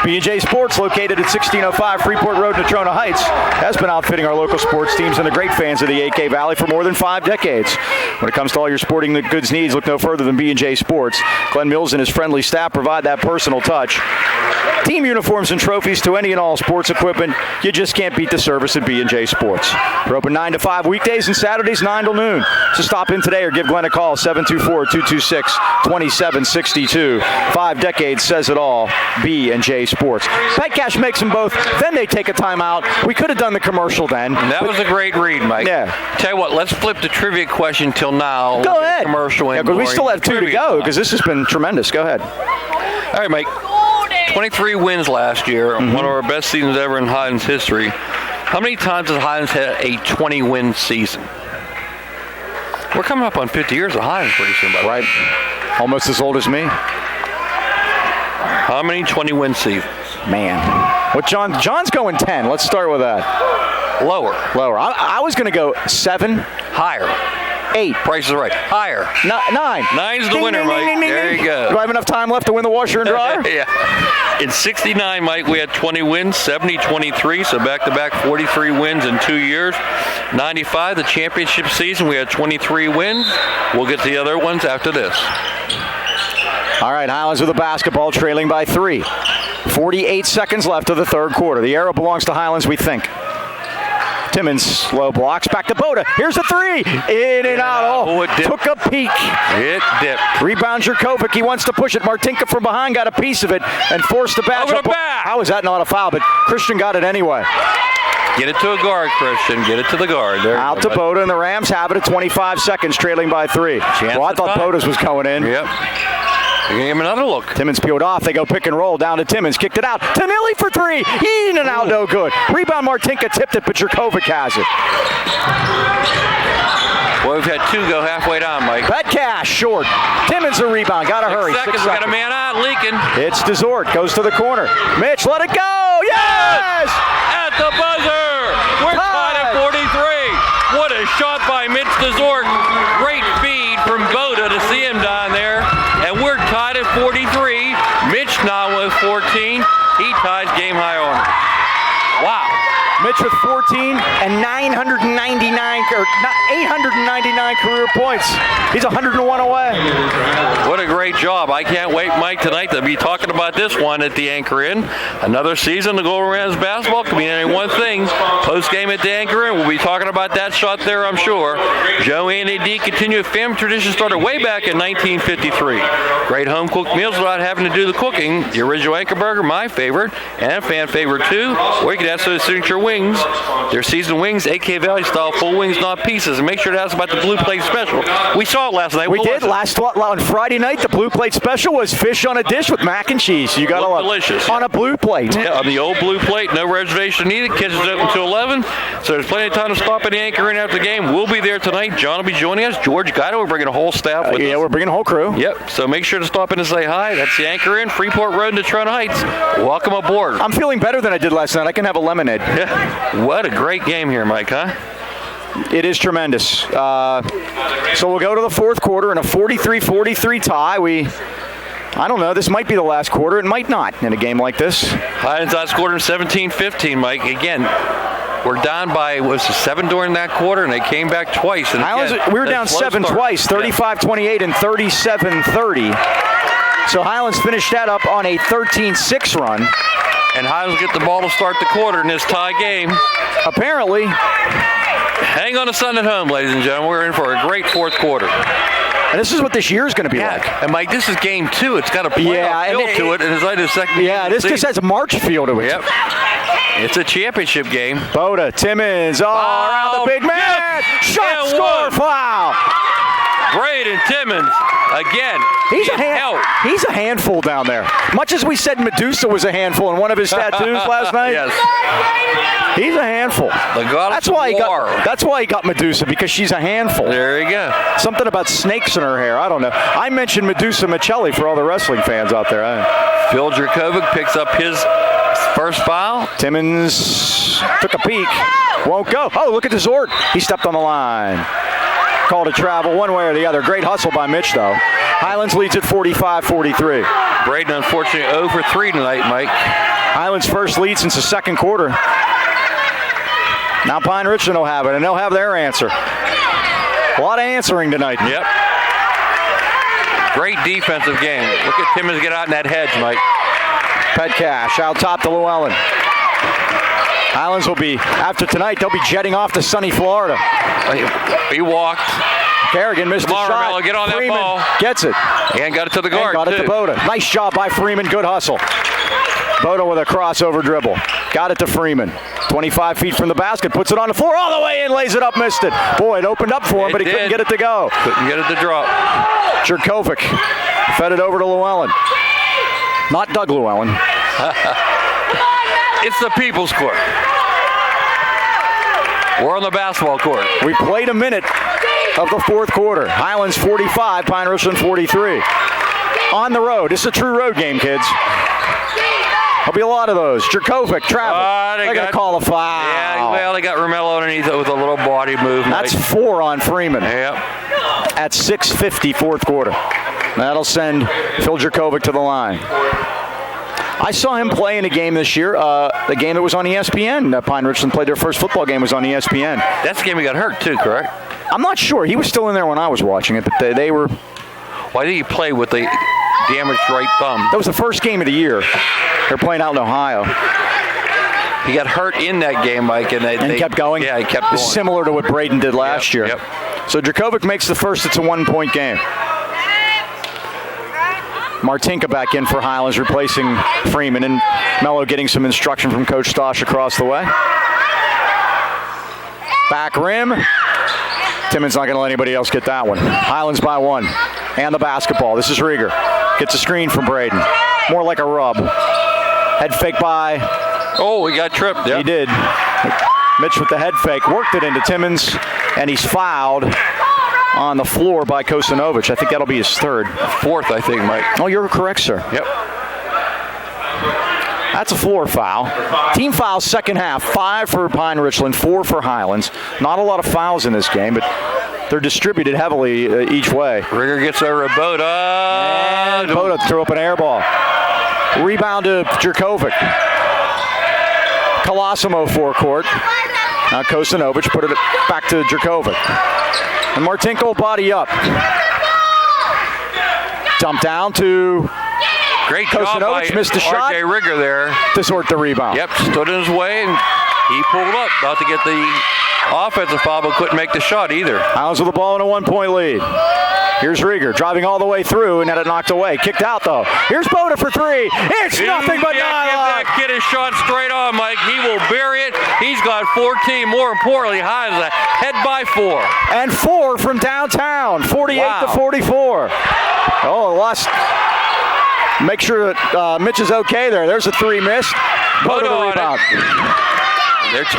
B&J Sports, located at 1605 Freeport Road, Natrona Heights, has been outfitting our local sports teams and the great fans of the AK Valley for more than 5 decades. When it comes to all your sporting goods needs, look no further than B&J Sports. Glenn Mills and his friendly staff provide that personal touch. Team uniforms and trophies to any and all sports equipment. You just can't beat the service at B&J Sports. We're open 9 to 5 weekdays and Saturdays 9 till noon. So stop in today or give Glenn a call, 724-226-2762. 5 decades says it all. B&J Sports. Petcash makes them both. Then they take a timeout. We could have done the commercial then. That was a great read, Mike. Yeah. Tell you what, let's flip the trivia question till now. Go ahead. Commercial in. Because we still have 2 to go because this has been tremendous. Go ahead. All right, Mike. 23 wins last year. One of our best seasons ever in Highlands history. How many times has Highlands had a 20-win season? We're coming up on 50 years of Highlands pretty soon, by the way. Right. Almost as old as me. How many 20-win seasons? Man. What John's going 10. Let's start with that. Lower. I was going to go 7. Higher. 8. Price is right. Higher. 9. 9's the winner, Mike. There you go. Do I have enough time left to win the washer and dryer? Yeah. In 69, Mike, we had 20 wins, 70, 23, so back-to-back 43 wins in 2 years. 95, the championship season, we had 23 wins. We'll get to the other ones after this. All right, Highlands with the basketball, trailing by 3. 48 seconds left of the third quarter. The arrow belongs to Highlands, we think. Timmons, low blocks, back to Boda. Here's a 3. In and out. Oh, it dipped. Took a peek. It dipped. Rebound Jerkovic. He wants to push it. Martinka from behind got a piece of it and forced the badge. Over the back. How is that not a foul? But Christian got it anyway. Get it to a guard, Christian. Get it to the guard. There out to Boda, and the Rams have it at 25 seconds, trailing by 3. Well, I thought Boda's was going in. Yep. You're going to give him another look. Timmons peeled off. They go pick and roll down to Timmons. Kicked it out. Tanilli for 3. In and out, no good. Rebound Martinka tipped it, but Jerkovic has it. Well, we've had 2 go halfway down, Mike. Betcash short. Timmons a rebound. Got to hurry. 6 seconds. We got a man out leaking. It's Desort. Goes to the corner. Mitch, let it go. Yes! At the buzzer. We're tied at 43. What a shot by Mitch Desort. Great feed from Boda to see him down there. And we're tied at 43. Mitch now with 14. He ties game high on. Wow. Mitch with 14 and 899 career points. He's 101 away. What a great job. I can't wait, Mike, tonight to be talking about this one at the Anchor Inn. Another season to go around basketball could mean only one thing. Post-game at the Anchor Inn. We'll be talking about that shot there, I'm sure. Joe and AD continue a family tradition started way back in 1953. Great home-cooked meals without having to do the cooking. The original Anchor Burger, my favorite, and a fan favorite too. Or you can ask for the signature wings. Their seasoned wings, AK Valley style, full wings, not pieces. And make sure to ask about the Blue Plate Special. We saw it last night. We did. On Friday night, the Blue Plate Special was fish on a dish with mac and cheese. You got to love delicious. On a blue plate. Yeah, on the old Blue Plate, no reservation needed. Kitchen's open until 11. So there's plenty of time to stop at the Anchor Inn after the game. We'll be there tonight. John will be joining us. George Guido, we're bringing a whole staff with us. Yeah, we're bringing a whole crew. Yep. So make sure to stop in and say hi. That's the Anchor Inn, Freeport Road in Detroit Heights. Welcome aboard. I'm feeling better than I did last night. I can have a lemonade. Yeah. What a great game here, Mike, huh? It is tremendous. So we'll go to the fourth quarter in a 43-43 tie. I don't know. This might be the last quarter. It might not in a game like this. Highlands outscored in 17-15, Mike. Again, we're down by, 7 during that quarter, and they came back twice. And Highlands, again, we were down 7 twice, 35-28 and 37-30. So Highlands finished that up on a 13-6 run. And Highlands get the ball to start the quarter in this tie game. Apparently. Hang on to Sun at home, ladies and gentlemen. We're in for a great fourth quarter. And this is what this year is going to be like. And Mike, this is game 2. It's got a playoff feel to it, and it's like the second. Yeah, this just has a March feel to it. Yep. It's a championship game. Boda, Timmons, around the big man. Yes. Shot, score, foul. Braden Timmons, again, he's a handful down there. Much as we said Medusa was a handful in one of his tattoos last night. Yes. He's a handful. That's why he got Medusa, because she's a handful. There you go. Something about snakes in her hair. I don't know. I mentioned Medusa Michelli for all the wrestling fans out there. Phil Jerkovic picks up his first foul. Timmons took a peek. Won't go. Oh, look at Desort. He stepped on the line. Call to travel one way or the other. Great hustle by Mitch, though. Highlands leads at 45-43. Braden, unfortunately, 0 for 3 tonight, Mike. Highlands' first lead since the second quarter. Now Pine Richland will have it, and they'll have their answer. A lot of answering tonight. Yep. Great defensive game. Look at Timmons get out in that hedge, Mike. Petcash out top to Llewellyn. Highlands will be, after tonight, they'll be jetting off to sunny Florida. He walked. Kerrigan missed the shot. Mello, get on that Freeman ball. Gets it. And got it to the guard, Got it too. to Boda. Nice job by Freeman. Good hustle. Boda with a crossover dribble. Got it to Freeman. 25 feet from the basket. Puts it on the floor all the way in. Lays it up. Missed it. Boy, it opened up for him, but he couldn't get it to go. Couldn't get it to drop. Jerkovic fed it over to Llewellyn. Not Doug Llewellyn. It's the People's Court. We're on the basketball court. We played a minute of the fourth quarter. Highlands 45, Pine Richland 43. On the road. This is a true road game, kids. There'll be a lot of those. Jurkovic, travel. They're going to call a foul. Yeah, well, they got Romello underneath it with a little body movement. That's 4 on Freeman. Yep. At 6:50, fourth quarter. That'll send Phil Jurkovic to the line. I saw him play in a game this year, the game that was on ESPN. Pine Richland played their first football game was on ESPN. That's the game he got hurt too, correct? I'm not sure. He was still in there when I was watching it, but they were... Well, I think he played with the damaged right thumb. That was the first game of the year. They're playing out in Ohio. He got hurt in that game, Mike, and they kept going? Yeah, he kept going. Similar to what Braden did last year. Yep. So Jurkovic makes the first. It's a 1-point game. Martinka back in for Highlands, replacing Freeman, and Mello getting some instruction from Coach Stosh across the way. Back rim. Timmons not going to let anybody else get that one. Highlands by 1. And the basketball. This is Rieger. Gets a screen from Braden. More like a rub. Head fake by... Oh, he got tripped. Yep. He did. Mitch with the head fake. Worked it into Timmons, and he's fouled on the floor by Kosanovic. I think that'll be his third. Fourth, I think, Mike. Oh, you're correct, sir. Yep. That's a floor foul. Team fouls second half. 5 for Pine Richland, 4 for Highlands. Not a lot of fouls in this game, but they're distributed heavily each way. Rieger gets over to Boda. And Boda threw up an air ball. Rebound to Jurkovic. Colosimo forecourt. Now Kosanovic put it back to Jurkovic. And Martinko will body up. Dump down to Great job by missed the shot. R.J. Rieger there. To sort the rebound. Yep, stood in his way, and he pulled up. About to get the offensive foul, but couldn't make the shot either. Highlands with the ball in a 1-point lead. Here's Rieger driving all the way through and had it knocked away. Kicked out, though. Here's Boda for 3. It's nothing but nylon. Give that kid his shot straight on, Mike. He will bury it. He's got 14. More importantly, Highlands ahead by 4. And 4 from downtown. 48 to 44. Oh, lost. Make sure that Mitch is okay there. There's a 3 missed. Boda the rebound.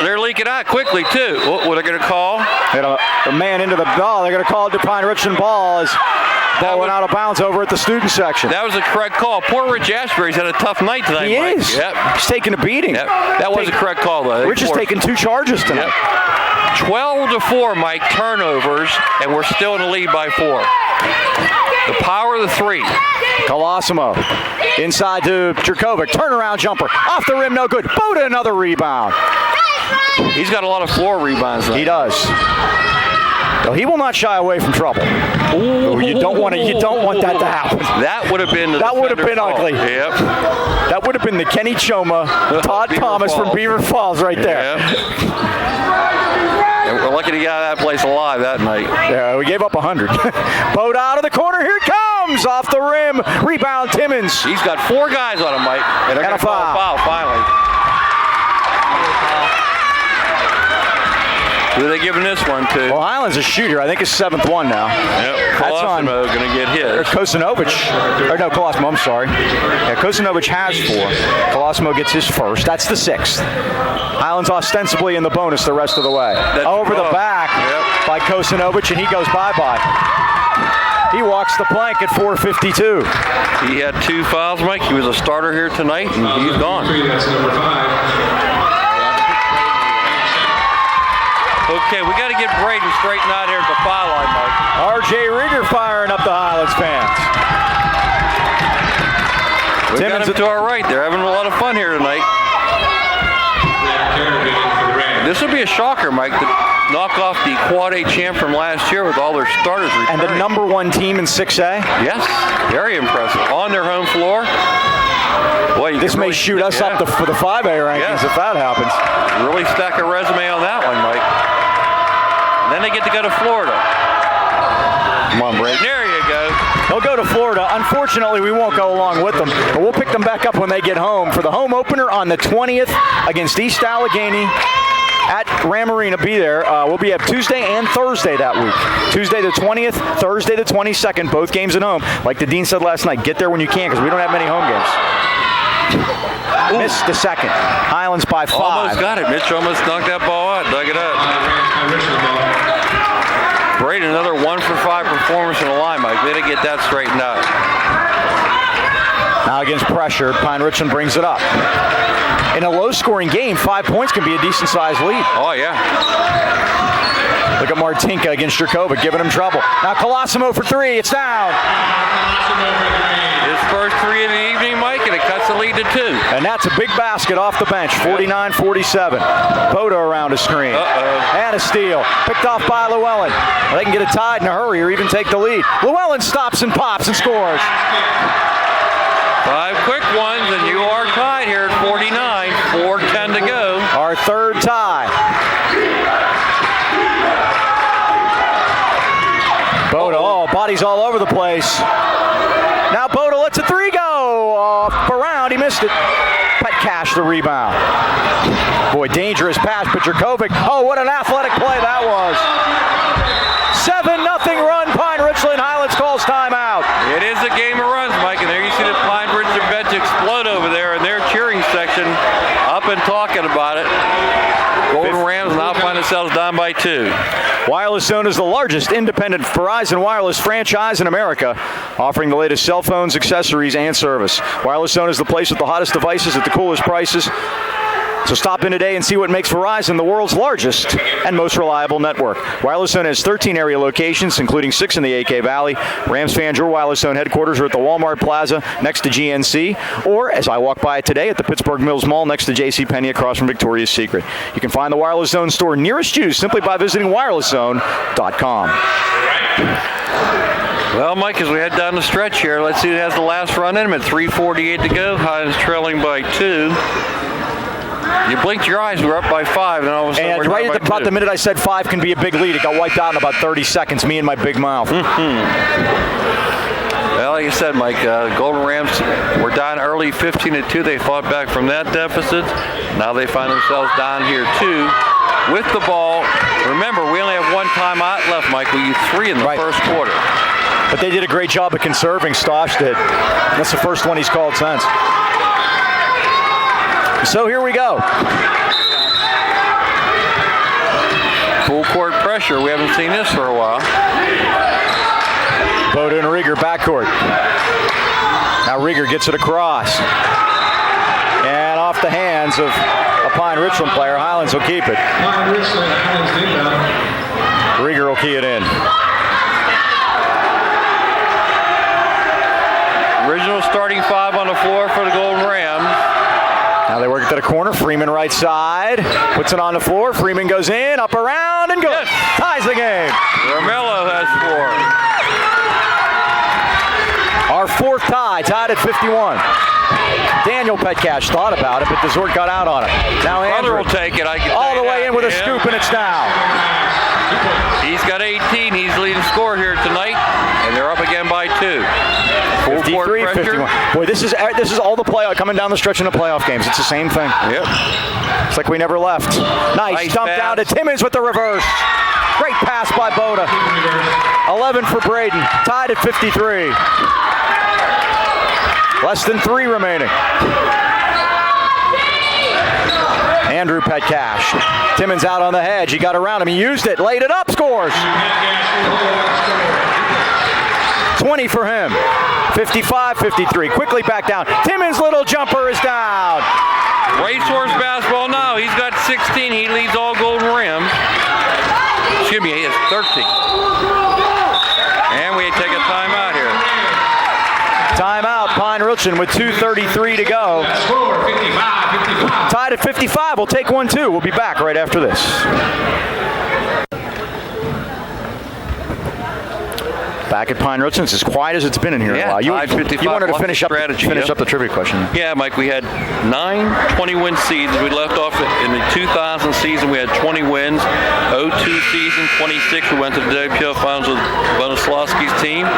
They're leaking out quickly, too. What are they going to call? A man into the ball. They're going to call it to Pine Richland ball as ball went out of bounds over at the student section. That was a correct call. Poor Rich Ashbury's had a tough night tonight, He Mike. is. Yep. He's taking a beating. Yep. That was a correct call, though. Rich is taking 2 charges tonight. Yep. 12 to 4, Mike, turnovers, and we're still in the lead by 4. The power of the 3. Colosimo inside to Jurkovic. Turnaround jumper. Off the rim, no good. Boda another rebound. He's got a lot of floor rebounds. He does. So he will not shy away from trouble. Ooh, you don't want that to happen. That would have been ugly. Yep. That would have been the Kenny Choma, Todd Thomas from Beaver Falls right there. Yep. And we're lucky to get out of that place alive that night. Yeah, we gave up 100. Boda out of the corner. Here it comes. Off the rim. Rebound Timmons. He's got 4 guys on him, Mike. And they're going to call a foul finally. Who are they giving this one to? Well, Highland's a shooter. I think it's 7th one now. Yep. Colosimo going to get his. Kosanovic. Or no, Colosimo, I'm sorry. Yeah, Kosanovic has 4. Colosimo gets his first. That's the 6th. Highland's ostensibly in the bonus the rest of the way. Over the back by Kosanovic, and he goes bye-bye. He walks the plank at 4:52. He had 2 fouls, Mike. He was a starter here tonight, and he's gone. That's number 5. Okay, we got to get Braden straightened out here at the foul line, Mike. R.J. Rieger firing up the Highlands fans. We got him to our right. They're having a lot of fun here tonight. This will be a shocker, Mike, to knock off the Quad A champ from last year with all their starters returning. And the number 1 team in 6A? Yes, very impressive. On their home floor. Boy, this may shoot us up for the 5A rankings if that happens. Really stack a resume on that one, Mike. And then they get to go to Florida. Come on, Brady. There you go. They'll go to Florida. Unfortunately, we won't go along with them, but we'll pick them back up when they get home for the home opener on the 20th against East Allegheny at Ram Arena. Be there. We'll be up Tuesday and Thursday that week. Tuesday the 20th, Thursday the 22nd, both games at home. Like the Dean said last night, get there when you can because we don't have many home games. Missed the second. Highlands by 5. Almost got it. Mitch almost knocked that ball out, dug it up. Braden, another 1 for 5 performance in the line, Mike. They didn't get that straightened out. Now against pressure, Pine Richland brings it up. In a low-scoring game, 5 points can be a decent-sized lead. Oh, yeah. Look at Martinka against Jerkovic, giving him trouble. Now Colosimo for 3. It's down. His first 3 of the evening, Mike, and it cuts the lead to 2. And that's a big basket off the bench, 49-47. Boda around a screen. And a steal. Picked off by Llewellyn. Well, they can get it tied in a hurry or even take the lead. Llewellyn stops and pops and scores. 5 quick ones, and you are tied here at 49. 4:10 to go. Our third tie. Boda, bodies all over the place. Now Boda lets a 3 go. Off around, he missed it. Petcash the rebound. Boy, dangerous pass, but Jerkovic. Oh, what an athletic play that was. 7-0 run, Pine Richland. Highlands calls timeout. It is a game of runs, Mike, and there you see the Pine Richland bench explode over there in their cheering section, up and talking about it. Golden Rams now find themselves down by 2. Wireless Zone is the largest independent Verizon wireless franchise in America, offering the latest cell phones, accessories, and service. Wireless Zone is the place with the hottest devices at the coolest prices. So stop in today and see what makes Verizon the world's largest and most reliable network. Wireless Zone has 13 area locations, including 6 in the AK Valley. Rams fans, your Wireless Zone headquarters are at the Walmart Plaza next to GNC, or as I walk by it today at the Pittsburgh Mills Mall next to JCPenney across from Victoria's Secret. You can find the Wireless Zone store nearest you simply by visiting wirelesszone.com. Well, Mike, as we head down the stretch here, let's see who has the last run in them at 3:48 to go. Highlands trailing by 2. You blinked your eyes, we were up by 5, and all of a sudden And right at about the minute I said 5 can be a big lead, it got wiped out in about 30 seconds, me and my big mouth. Well, like you said, Mike, Golden Rams were down early 15-2. They fought back from that deficit. Now they find themselves down here 2 with the ball. Remember, we only have 1 timeout left, Mike. We used 3 in the first quarter. But they did a great job of conserving, Stosh did. That's the first one he's called since. So here we go. Full court pressure. We haven't seen this for a while. Boda and Rieger backcourt. Now Rieger gets it across. And off the hands of a Pine Richland player. Highlands will keep it. Rieger will key it in. Original starting 5 on the floor for the Golden Rams. Now they work it to the corner. Freeman right side. Puts it on the floor. Freeman goes in, up around, and goes. Yes. Ties the game. Romello has 4. Our fourth tie, tied at 51. Daniel Petcash thought about it, but the Zort got out on it. Now Andrew will take it. I can all the way that. in with a scoop, and it's down. He's got 18. He's the leading scorer here tonight, and they're up again by 2. Full court 53, pressure. 51. Boy, this is all the play coming down the stretch in the playoff games. It's the same thing. Yep. It's like we never left. Nice dump pass. down to Timmons with the reverse. Great pass by Boda. 11 for Braden. Tied at 53. Less than 3 remaining. Andrew Petcash. Timmons out on the hedge. He got around him. He used it. Laid it up. Scores. 20 for him. 55-53. Quickly back down. Timmons' little jumper is down. Racehorse basketball now. He's got 16. He leads all Golden Rams. Excuse me, he has 13. And we take a timeout here. Timeout, Pine Richland with 2:33 to go. Tied at 55. We'll take one, too. We'll be back right after this. Back at Pine Richland. It's as quiet as it's been in here in a while. You wanted to finish up the trivia question. Yeah, Mike, we had 9 20-win seasons. We left off in the 2000 season. We had 20 wins. 02 season, 26. We went to the WPL Finals with Bonoslawski's team.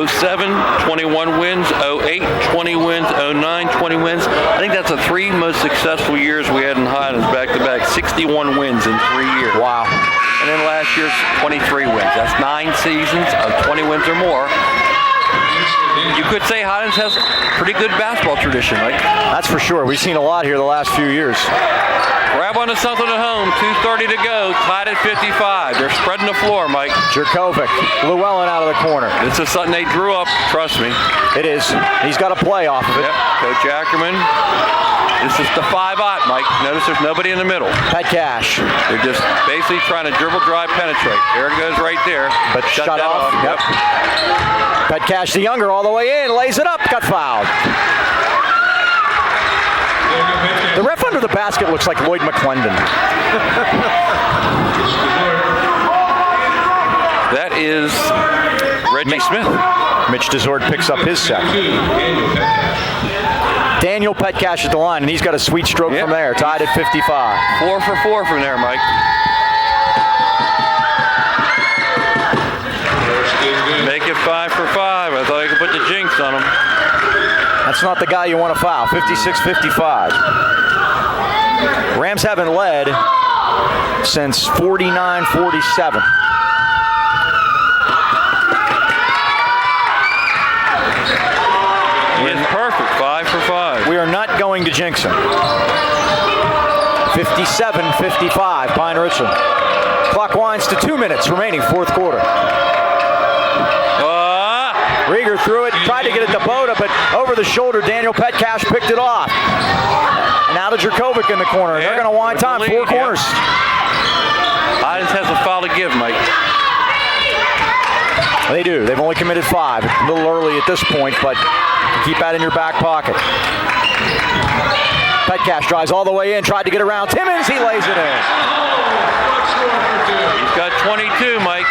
07, 21 wins. 08, 20 wins. 09, 20 wins. I think that's the 3 most successful years we had in Highlands back-to-back. 61 wins in 3 years. Wow. And then last year's 23 wins. That's 9 seasons of 20 wins or more. you could say Highlands has pretty good basketball tradition, Mike. That's for sure. We've seen a lot here the last few years. Grab onto something at home. 2:30 to go. Tied at 55. They're spreading the floor, Mike. Jerkovic, Llewellyn out of the corner. This is something they drew up. Trust me. It is. He's got to play off of it. Yep. Coach Ackerman. This is the 5-aught, Mike. Notice there's nobody in the middle. Pat Cash. They're just basically trying to dribble, drive, penetrate. There it goes right there. But shut that off. Yep. Pat Cash, the younger, all the way in. Lays it up. Got fouled. The ref under the basket looks like Lloyd McClendon. That is Reggie Smith. Mitch DeZord picks up his second. Daniel Petcash at the line, and he's got a sweet stroke from there, tied at 55. 4 for 4 from there, Mike. Make it 5 for 5. I thought I could put the jinx on him. That's not the guy you want to foul. 56-55. Rams haven't led since 49-47. It's perfect. 5 for 5. We are not going to jinx him. 57-55, Pine Richland. Clock winds to 2 minutes remaining, fourth quarter. Rieger threw it, tried to get it to Boda, but over the shoulder, Daniel Petcash picked it off. And now to Jerkovic in the corner. They're going to wind time, 4 corners. Highlands has a foul to give, Mike. They do. They've only committed 5. A little early at this point, but keep that in your back pocket. Petcash drives all the way in, tried to get around Timmons. He lays it in. He's got 22, Mike.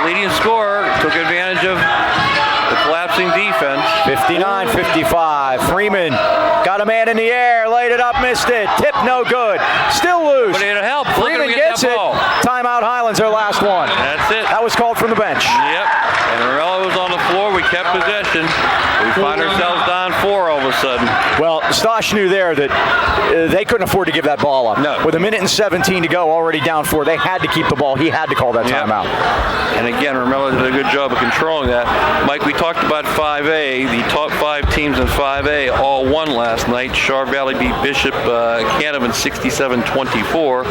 Leading scorer, took advantage of the collapsing defense. 59-55. Freeman got a man in the air, laid it up, missed it. Tip no good. Still loose. But it'll help. Freeman gets it. Timeout Highlands, their last one. That's it. That was called from the bench. Yep. And Morello was on the floor. We kept possession. We find ourselves down 4 all of a sudden. Well, Stosh knew there that they couldn't afford to give that ball up. No. With 1:17 to go, already down 4, they had to keep the ball. He had to call that timeout. And again, Morello did a good job of controlling that. Mike, we talked about 5A. The top 5 teams in 5A all won last night. Char Valley beat Bishop Canevin 67-24.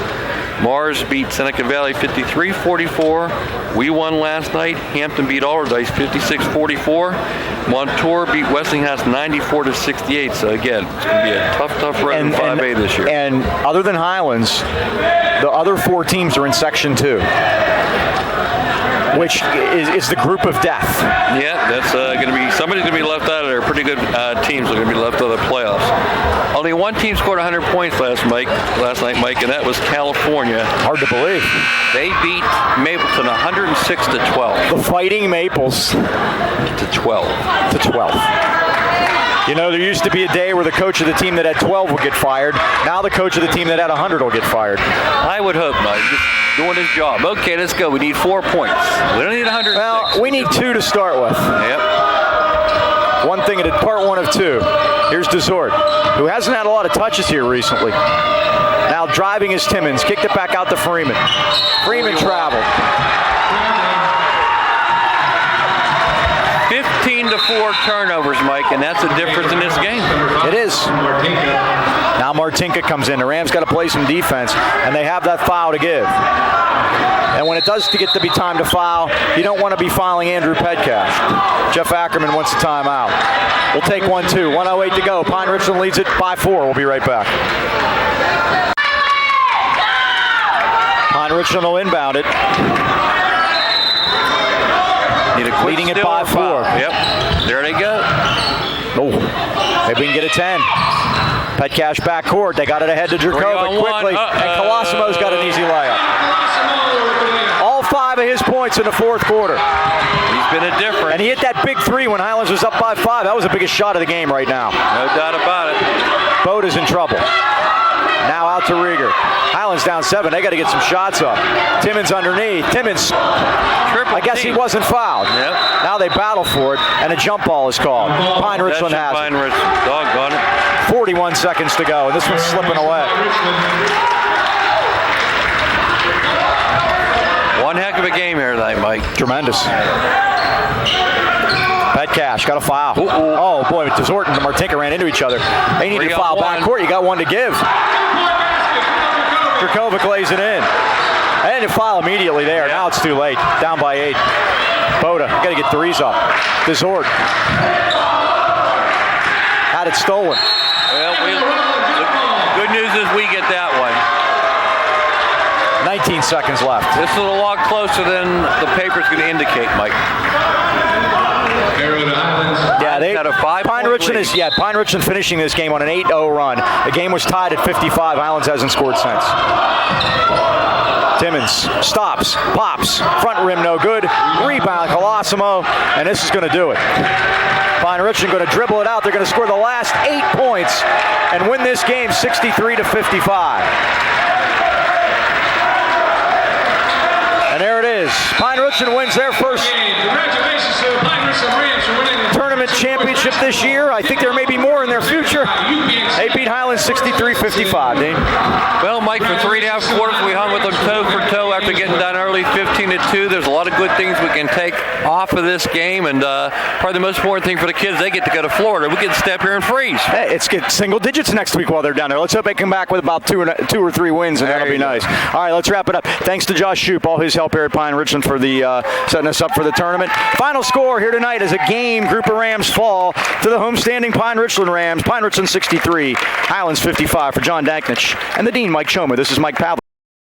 Mars beat Seneca Valley 53-44. We won last night. Hampton beat Allardyce 56-44. Montour beat Westinghouse 94-68. So again, it's going to be a tough run in 5A this year. And other than Highlands, the other 4 teams are in Section 2. Which is the group of death. Yeah, that's going to be somebody's going to be left out of there. Pretty good teams are going to be left out of the playoffs. Only one team scored 100 points last night, Mike, and that was California. Hard to believe. They beat Mapleton 106-12. The Fighting Maples To 12. to 12. You know, there used to be a day where the coach of the team that had 12 would get fired. Now the coach of the team that had 100 will get fired. I would hope, Mike. Just doing his job. Okay, let's go. We need 4 points. We don't need 106. Well, we need 2 to start with. Yep. One thing at part 1 of 2. Here's DeZord, who hasn't had a lot of touches here recently. Now driving is Timmons. Kicked it back out to Freeman. Freeman traveled. 15-4 turnovers, Mike, and that's the difference in this game. It is. Now Martinka comes in. The Rams got to play some defense, and they have that foul to give. And when it does get to be time to foul, you don't want to be fouling Andrew Petcash. Jeff Ackerman wants a timeout. We'll take 1-2. 1:08 to go. Pine Richland leads it by 4. We'll be right back. Pine Richland will inbound it. Need a quick Leading it steal by or 4. foul. Yep. There they go. Oh, maybe we can get a 10. Petcash backcourt. They got it ahead to Jerkovic quickly. And Colosimo's got an easy layup. All 5 of his points in the fourth quarter. He's been a difference. And he hit that big 3 when Highlands was up by 5. That was the biggest shot of the game right now. No doubt about it. Boda's in trouble. Now out to Rieger. Highlands down 7. They got to get some shots up. Timmons underneath. Timmons. Triple I guess team. he wasn't fouled. Yep. Now they battle for it, and a jump ball is called. Pine Richland has Pine it. Richland. Doggone it. 41 seconds to go, and this one's slipping away. One heck of a game here tonight, Mike. Tremendous. Cash got a foul. Oh boy, Desort and Martinka ran into each other. They need to foul backcourt. You got one to give. Dracovic lays it in. And you foul immediately there. Now it's too late. Down by 8. Boda, got to get threes up. Desort had it stolen. Well, the good news is we get that one. 19 seconds left. This is a lot closer than the paper's going to indicate, Mike. Yeah, they got a 5-point Pine Richland lead. Pine Richland finishing this game on an 8-0 run. The game was tied at 55. Highlands hasn't scored since. Timmons stops, pops, front rim no good. Rebound, Colosimo, and this is going to do it. Pine Richland going to dribble it out. They're going to score the last 8 points and win this game 63-55. And there it is. Pine Richland wins their first Congratulations to the Pine Richland Rams for winning the tournament championship this year. I think there may be more in their future. They beat Highlands 63-55, Dean. Well, Mike, for 3.5 quarters, we hung with them toe for toe after getting down early, 15-2. There's a lot of good things we can take off of this game, and probably the most important thing for the kids, they get to go to Florida. We get to step here and freeze. Hey, it's get single digits next week while they're down there. Let's hope they come back with about two or three wins, and that'll be nice. All right, let's wrap it up. Thanks to Josh Shoup, all his help here at Pine Richland for the setting us up for the tournament. Final score here tonight is a game. Group of Rams fall to the homestanding Pine Richland Rams. Pine Richland 63, Highlands 55 for John Danknich and the Dean, Mike Choma. This is Mike Pavlik.